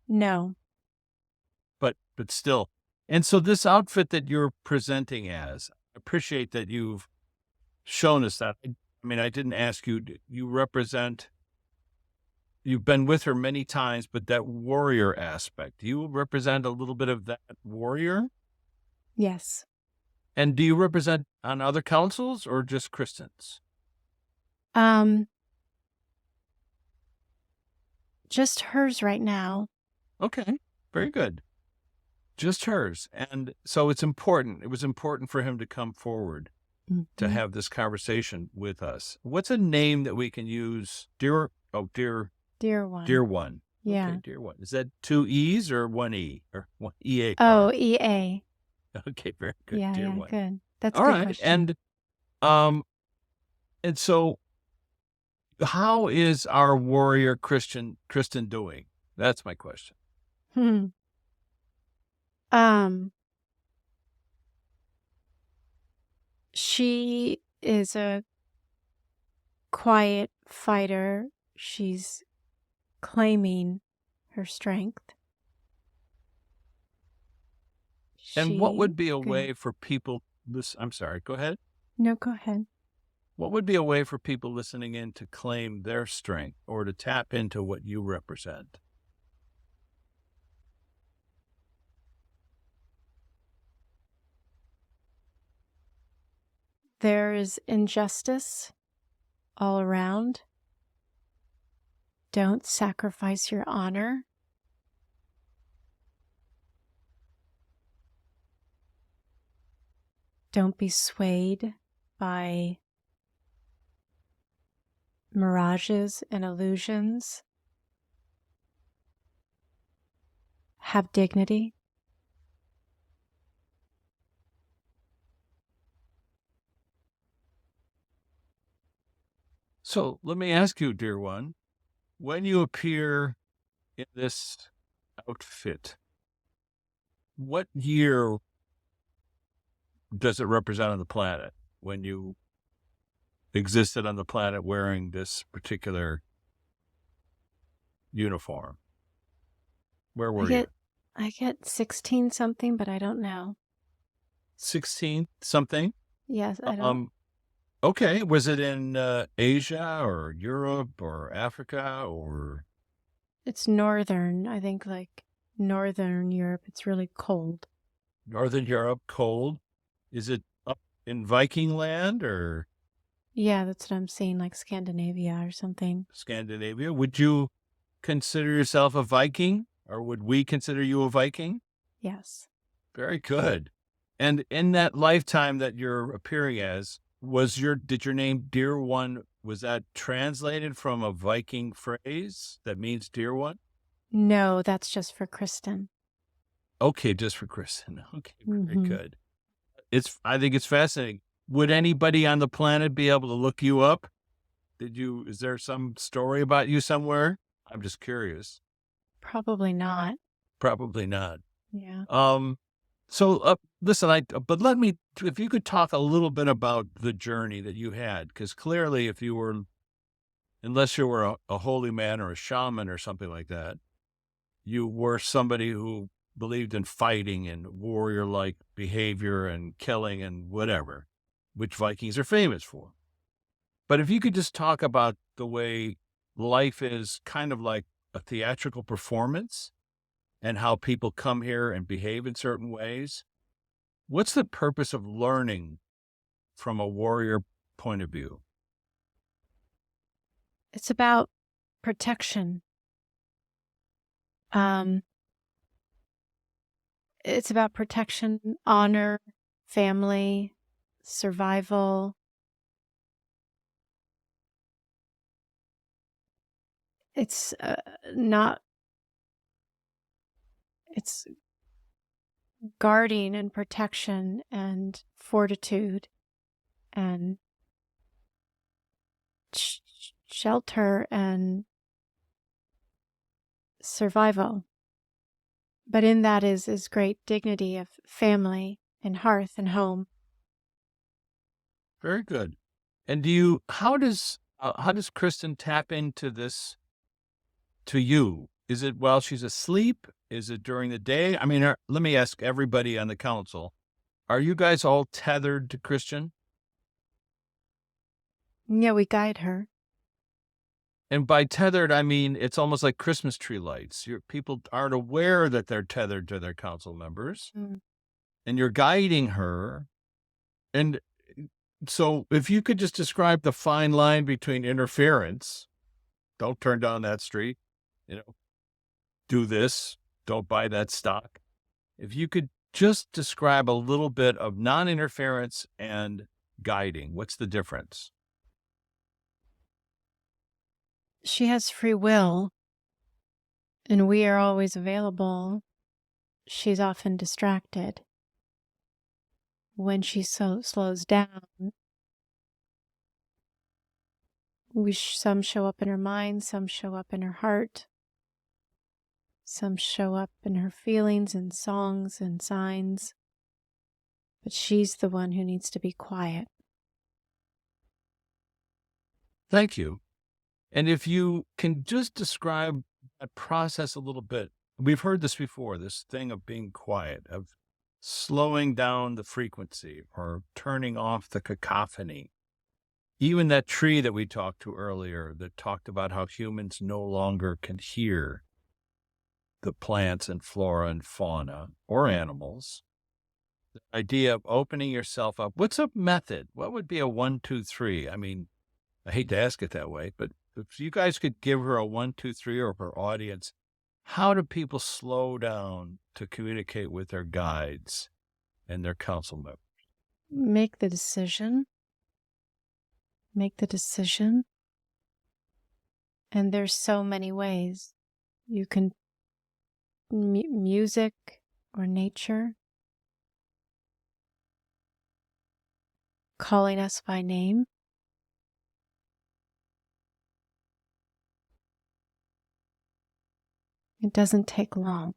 No. But still. And so this outfit that you're presenting as, I appreciate that you've shown us that. I mean, I didn't ask you, you've been with her many times, but that warrior aspect, do you represent a little bit of that warrior? Yes. And do you represent on other councils or just Kristen's? Just hers right now. Okay, very good. Just hers. And so it was important for him to come forward to have this conversation with us. What's a name that we can use? Dear one. Dear one. Dear one. Yeah. Okay, dear one. Is that two E's or one E? Or one EA? Oh, EA. Okay, very good. Yeah, dear yeah, one. good. That's a All good right. question. And so how is our warrior Kristen doing? That's my question. She is a quiet fighter. She's claiming her strength. And what would be a way for people I'm sorry, go ahead. No, go ahead. What would be a way for people listening in to claim their strength or to tap into what you represent? There is injustice all around. Don't sacrifice your honor. Don't be swayed by mirages and illusions. Have dignity. So let me ask you, dear one, when you appear in this outfit, what year does it represent on the planet when you existed on the planet wearing this particular uniform? Where were you? I get 16 something, but I don't know. 16 something? Yes, I don't. Okay. Was it in Asia or Europe or Africa or? It's northern, I think, like northern Europe. It's really cold. Northern Europe, cold. Is it up in Viking land or Yeah, that's what I'm seeing, like Scandinavia or something. Scandinavia? Would you consider yourself a Viking, or would we consider you a Viking? Yes. Very good. And in that lifetime that you're appearing as, did your name Dear One, was that translated from a Viking phrase that means Dear One? No, that's just for Kristen. Okay, just for Kristen. Okay, very Mhm. good. I think it's fascinating. Would anybody on the planet be able to look you up? Is there some story about you somewhere? I'm just curious. Probably not. Probably not. Yeah. So listen, if you could talk a little bit about the journey that you had, because clearly unless you were a holy man or a shaman or something like that, you were somebody who believed in fighting and warrior-like behavior and killing and whatever, which Vikings are famous for. But if you could just talk about the way life is kind of like a theatrical performance and how people come here and behave in certain ways, what's the purpose of learning from a warrior point of view? It's about protection. It's about protection, honor, family, survival. It's it's guarding and protection and fortitude and shelter and survival. But in that is great dignity of family and hearth and home. Very good. And how does Kristen tap into this to you? Is it while she's asleep? Is it during the day? I mean, let me ask everybody on the council, are you guys all tethered to Christian? Yeah, we guide her. And by tethered, I mean, it's almost like Christmas tree lights. People aren't aware that they're tethered to their council members, and you're guiding her. And so if you could just describe the fine line between interference, don't turn down that street, do this, don't buy that stock. If you could just describe a little bit of non-interference and guiding, what's the difference? She has free will, and we are always available. She's often distracted. When she slows down, some show up in her mind, some show up in her heart, some show up in her feelings and songs and signs. But she's the one who needs to be quiet. Thank you. And if you can just describe that process a little bit. We've heard this before, this thing of being quiet, of slowing down the frequency or turning off the cacophony. Even that tree that we talked to earlier that talked about how humans no longer can hear the plants and flora and fauna or animals. idea of opening yourself up. What's a method? What would be a 1, 2, 3? I mean, I hate to ask it that way, but if you guys could give her a 1, 2, 3 or her audience, how do people slow down to communicate with their guides and their council members? Make the decision. Make the decision. And there's so many ways. You can music or nature, calling us by name. It doesn't take long.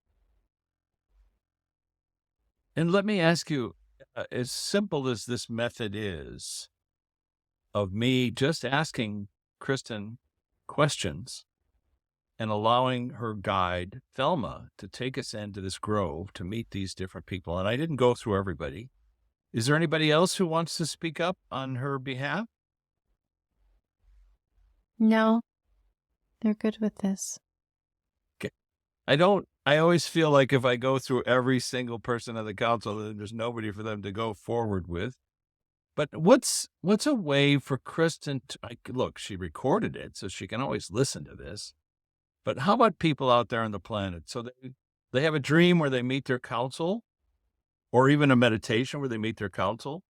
And let me ask you, as simple as this method is of me just asking Kristen questions and allowing her guide, Thelma, to take us into this grove to meet these different people. And I didn't go through everybody. Is there anybody else who wants to speak up on her behalf? No, they're good with this. I always feel like if I go through every single person of the council, then there's nobody for them to go forward with. But what's a way for Kristen to, look, she recorded it, so she can always listen to this. But how about people out there on the planet? So they have a dream where they meet their council, or even a meditation where they meet their council.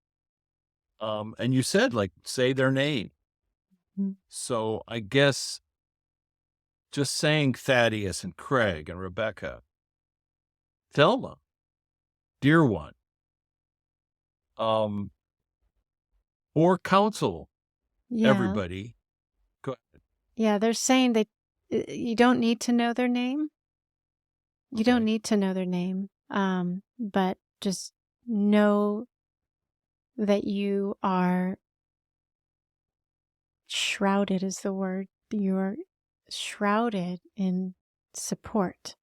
And you said, like, say their name. Mm-hmm. So I guess just saying Thaddeus and Craig and Rebecca, Thelma, dear one, or counsel everybody. Go ahead. Yeah, they're saying that you don't need to know their name. You don't need to know their name, but just know that you are shrouded is the word. You're shrouded in support.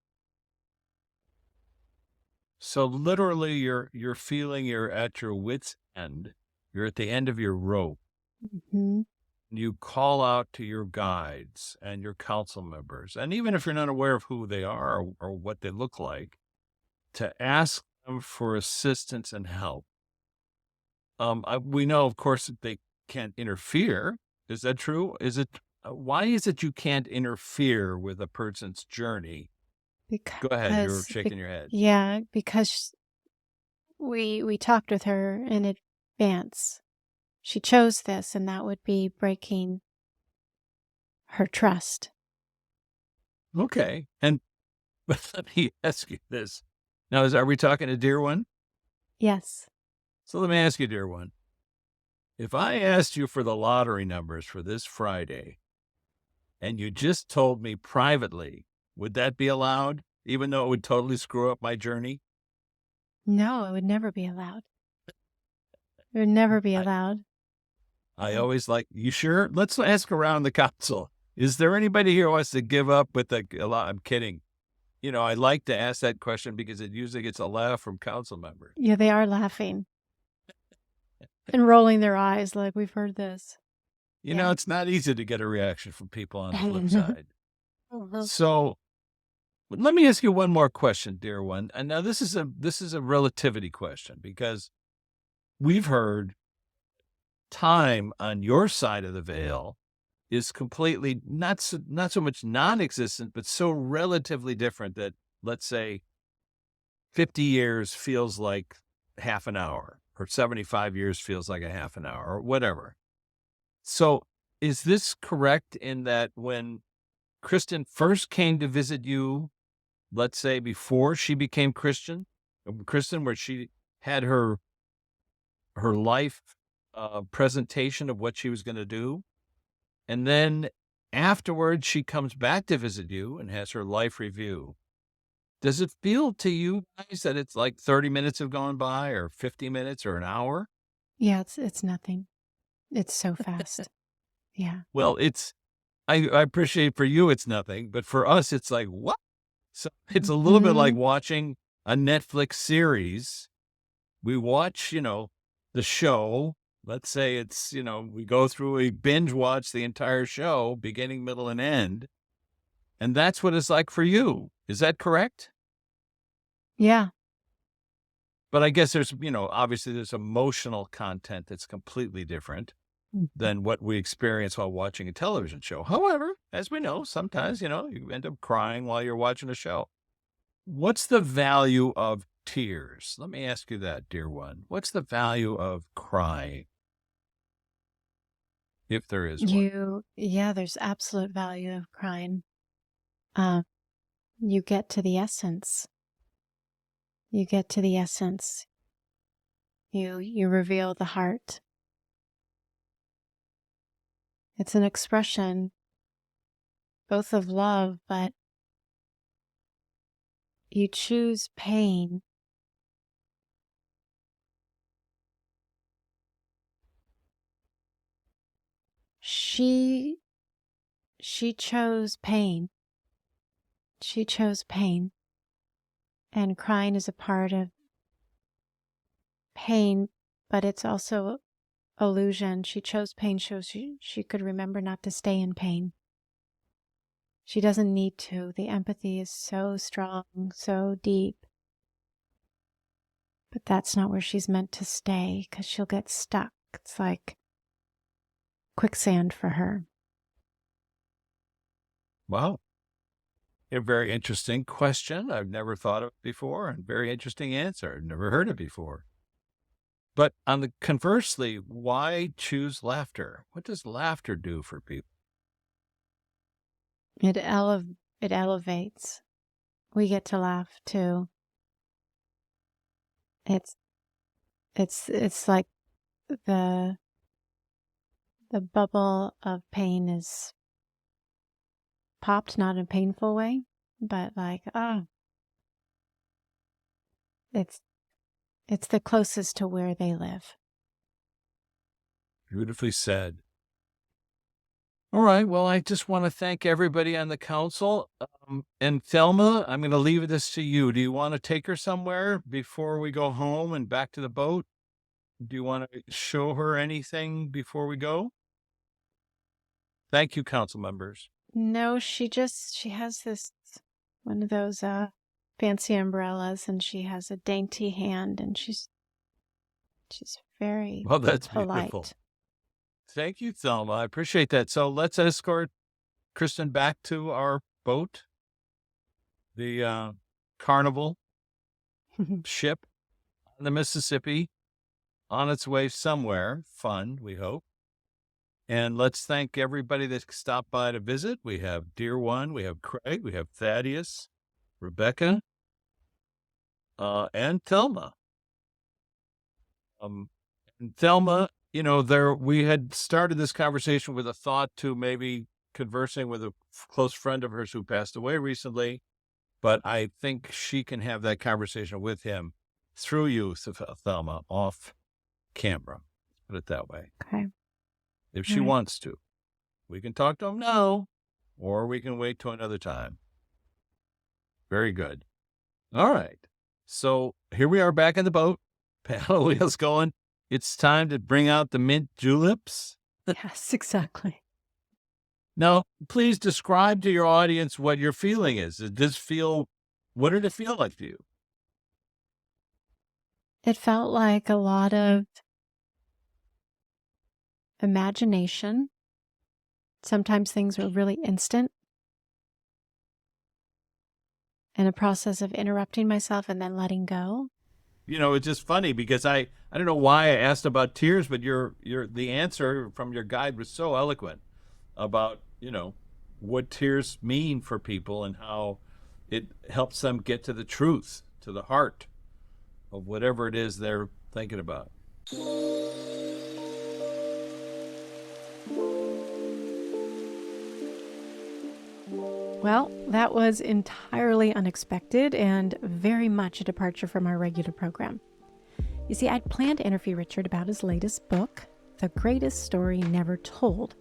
So literally you're feeling you're at your wit's end. You're at the end of your rope. Mm-hmm. You call out to your guides and your council members, and even if you're not aware of who they are or what they look like, to ask them for assistance and help. We know, of course, that they can't interfere. Is that true? Why is it you can't interfere with a person's journey? Go ahead. You're shaking your head. Yeah, because we talked with her in advance. She chose this, and that would be breaking her trust. Okay. And but let me ask you this. Now, are we talking to dear one? Yes. So let me ask you, dear one. If I asked you for the lottery numbers for this Friday, and you just told me privately, would that be allowed, even though it would totally screw up my journey? No, it would never be allowed. It would never be allowed. I always like, you sure? Let's ask around the council. Is there anybody here who wants to give up with a lot? I'm kidding. You know, I like to ask that question because it usually gets a laugh from council members. Yeah, they are laughing and rolling their eyes like, we've heard this. You know, it's not easy to get a reaction from people on the flip side. So let me ask you one more question, dear one. And now this is a relativity question, because we've heard time on your side of the veil is completely not so much non-existent, but so relatively different that, let's say, 50 years feels like half an hour, or 75 years feels like a half an hour, or whatever. So is this correct in that when Kristen first came to visit you, let's say before she became Kristen, where she had her life presentation of what she was going to do, and then afterwards she comes back to visit you and has her life review, does it feel to you guys that it's like 30 minutes have gone by, or 50 minutes, or an hour? Yeah, it's nothing. It's so fast. Yeah. Well, I appreciate for you it's nothing, but for us it's like, what? So it's a little bit like watching a Netflix series. We watch, the show. Let's say it's, we go through a binge watch the entire show, beginning, middle, and end. And that's what it's like for you. Is that correct? Yeah. But I guess there's, obviously there's emotional content that's completely different than what we experience while watching a television show. However, as we know, sometimes, you end up crying while you're watching a show. What's the value of tears? Let me ask you that, dear one. What's the value of crying, if there is one? Yeah, there's absolute value of crying. You get to the essence. You get to the essence. You reveal the heart. It's an expression both of love, but you choose pain. She chose pain. She chose pain. And crying is a part of pain, but it's also illusion. She chose pain so she could remember not to stay in pain. She doesn't need to. The empathy is so strong, so deep. But that's not where she's meant to stay, because she'll get stuck. It's like quicksand for her. Wow. A very interesting question. I've never thought of it before, and very interesting answer. I've never heard it before. But conversely, why choose laughter? What does laughter do for people? It elevates. We get to laugh too. It's like the bubble of pain is popped, not in a painful way, but like, it's the closest to where they live. Beautifully said. All right. Well, I just want to thank everybody on the council. And Thelma, I'm going to leave this to you. Do you want to take her somewhere before we go home and back to the boat? Do you want to show her anything before we go? Thank you, council members. No, she has this, one of those fancy umbrellas, and she has a dainty hand, and she's very Well, that's polite. beautiful. Thank you, Thelma. I appreciate that. So let's escort Kristen back to our boat, the Carnival ship on the Mississippi, on its way somewhere fun, we hope. And let's thank everybody that stopped by to visit. We have Dear One, we have Craig, we have Thaddeus, Rebecca, and Thelma. And Thelma, we had started this conversation with a thought to maybe conversing with a close friend of hers who passed away recently, but I think she can have that conversation with him through you, Thelma, off camera. Put it that way. Okay. If she wants to. We can talk to him now, or we can wait till another time. Very good. All right. So here we are back in the boat. Paddle wheels going. It's time to bring out the mint juleps. Yes, exactly. Now, please describe to your audience what your feeling is. What did it feel like to you? It felt like a lot of imagination. Sometimes things were really instant. And a process of interrupting myself and then letting go. It's just funny because I don't know why I asked about tears, but the answer from your guide was so eloquent about, what tears mean for people and how it helps them get to the truth, to the heart of whatever it is they're thinking about. Well, that was entirely unexpected and very much a departure from our regular program. You see, I'd planned to interview Richard about his latest book, The Greatest Story Never Told,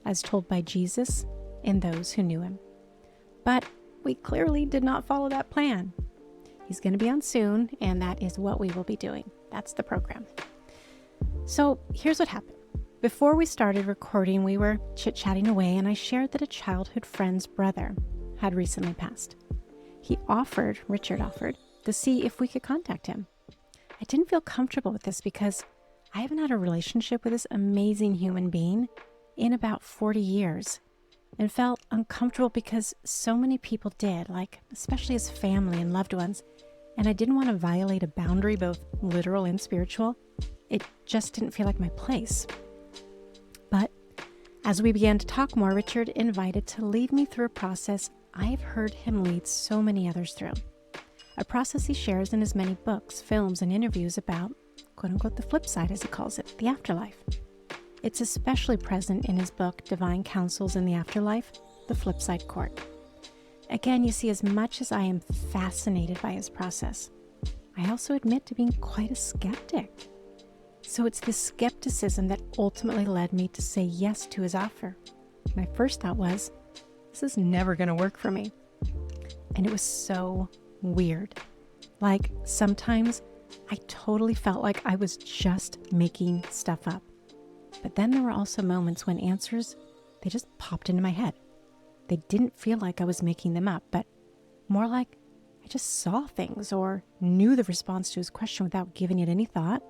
as told by Jesus and those who knew him. But we clearly did not follow that plan. He's going to be on soon, and that is what we will be doing. That's the program. So here's what happened. Before we started recording, we were chit-chatting away, and I shared that a childhood friend's brother had recently passed. Richard offered, to see if we could contact him. I didn't feel comfortable with this because I haven't had a relationship with this amazing human being in about 40 years and felt uncomfortable because so many people did, like especially his family and loved ones. And I didn't want to violate a boundary, both literal and spiritual. It just didn't feel like my place. But as we began to talk more, Richard invited to lead me through a process I've heard him lead so many others through. A process he shares in his many books, films, and interviews about, quote unquote, the flip side, as he calls it, the afterlife. It's especially present in his book, Divine Counsels in the Afterlife, The Flip Side Court. Again, you see, as much as I am fascinated by his process, I also admit to being quite a skeptic. So it's this skepticism that ultimately led me to say yes to his offer. My first thought was, this is never going to work for me. And it was so weird. Like, sometimes I totally felt like I was just making stuff up. But then there were also moments when answers, they just popped into my head. They didn't feel like I was making them up, but more like I just saw things or knew the response to his question without giving it any thought,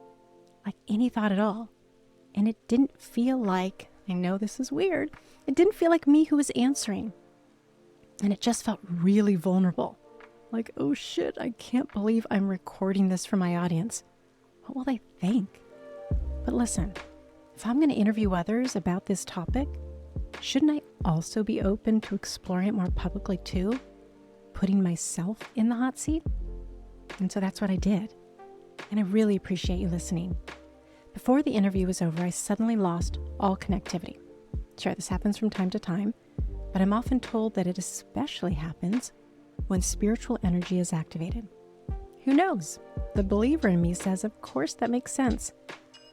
like any thought at all. And it didn't feel like, I know this is weird, it didn't feel like me who was answering. And it just felt really vulnerable. Like, oh shit, I can't believe I'm recording this for my audience. What will they think? But listen, if I'm going to interview others about this topic, shouldn't I also be open to exploring it more publicly too? Putting myself in the hot seat? And so that's what I did. And I really appreciate you listening. Before the interview was over, I suddenly lost all connectivity. Sure, this happens from time to time, but I'm often told that it especially happens when spiritual energy is activated. Who knows? The believer in me says, of course that makes sense,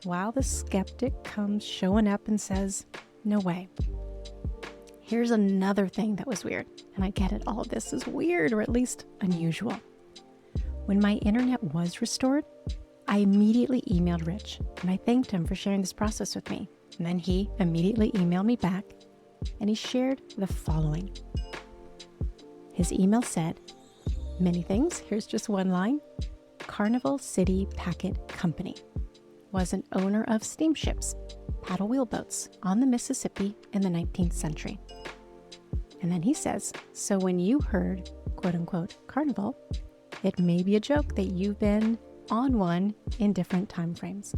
while the skeptic comes showing up and says, no way. Here's another thing that was weird, and I get it, all of this is weird, or at least unusual. When my internet was restored, I immediately emailed Rich, and I thanked him for sharing this process with me. And then he immediately emailed me back, and he shared the following. His email said, many things, here's just one line. Carnival City Packet Company was an owner of steamships, paddle wheelboats on the Mississippi in the 19th century. And then he says, so when you heard, quote unquote, Carnival, it may be a joke that you've been on one in different time frames.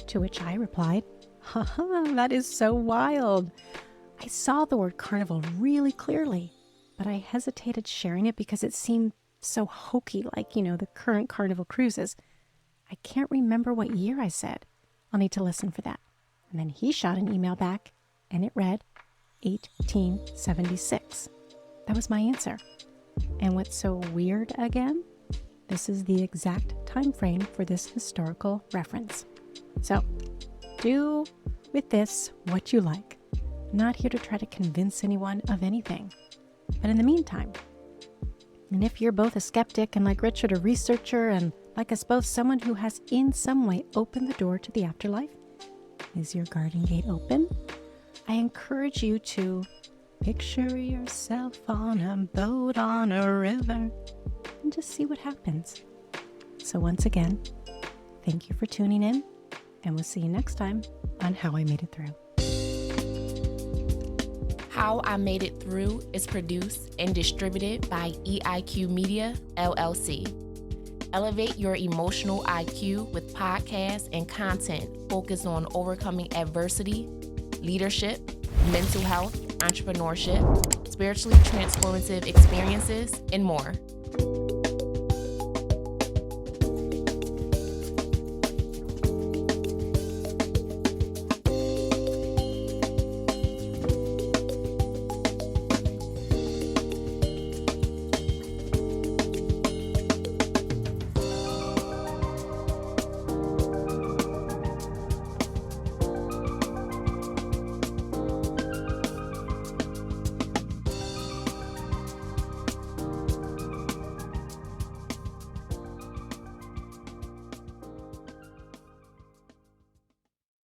To which I replied, haha, that is so wild. I saw the word carnival really clearly, but I hesitated sharing it because it seemed so hokey, like, the current Carnival cruises. I can't remember what year I said. I'll need to listen for that. And then he shot an email back, and it read 1876. That was my answer. And what's so weird again? This is the exact time frame for this historical reference. So, do with this what you like. I'm not here to try to convince anyone of anything. But in the meantime, and if you're both a skeptic and like Richard, a researcher, and like us both, someone who has in some way opened the door to the afterlife, is your garden gate open? I encourage you to picture yourself on a boat on a river and just see what happens. So once again, thank you for tuning in, and we'll see you next time on How I Made It Through. How I Made It Through is produced and distributed by EIQ Media, LLC. Elevate your emotional IQ with podcasts and content focused on overcoming adversity, leadership, mental health, entrepreneurship, spiritually transformative experiences, and more.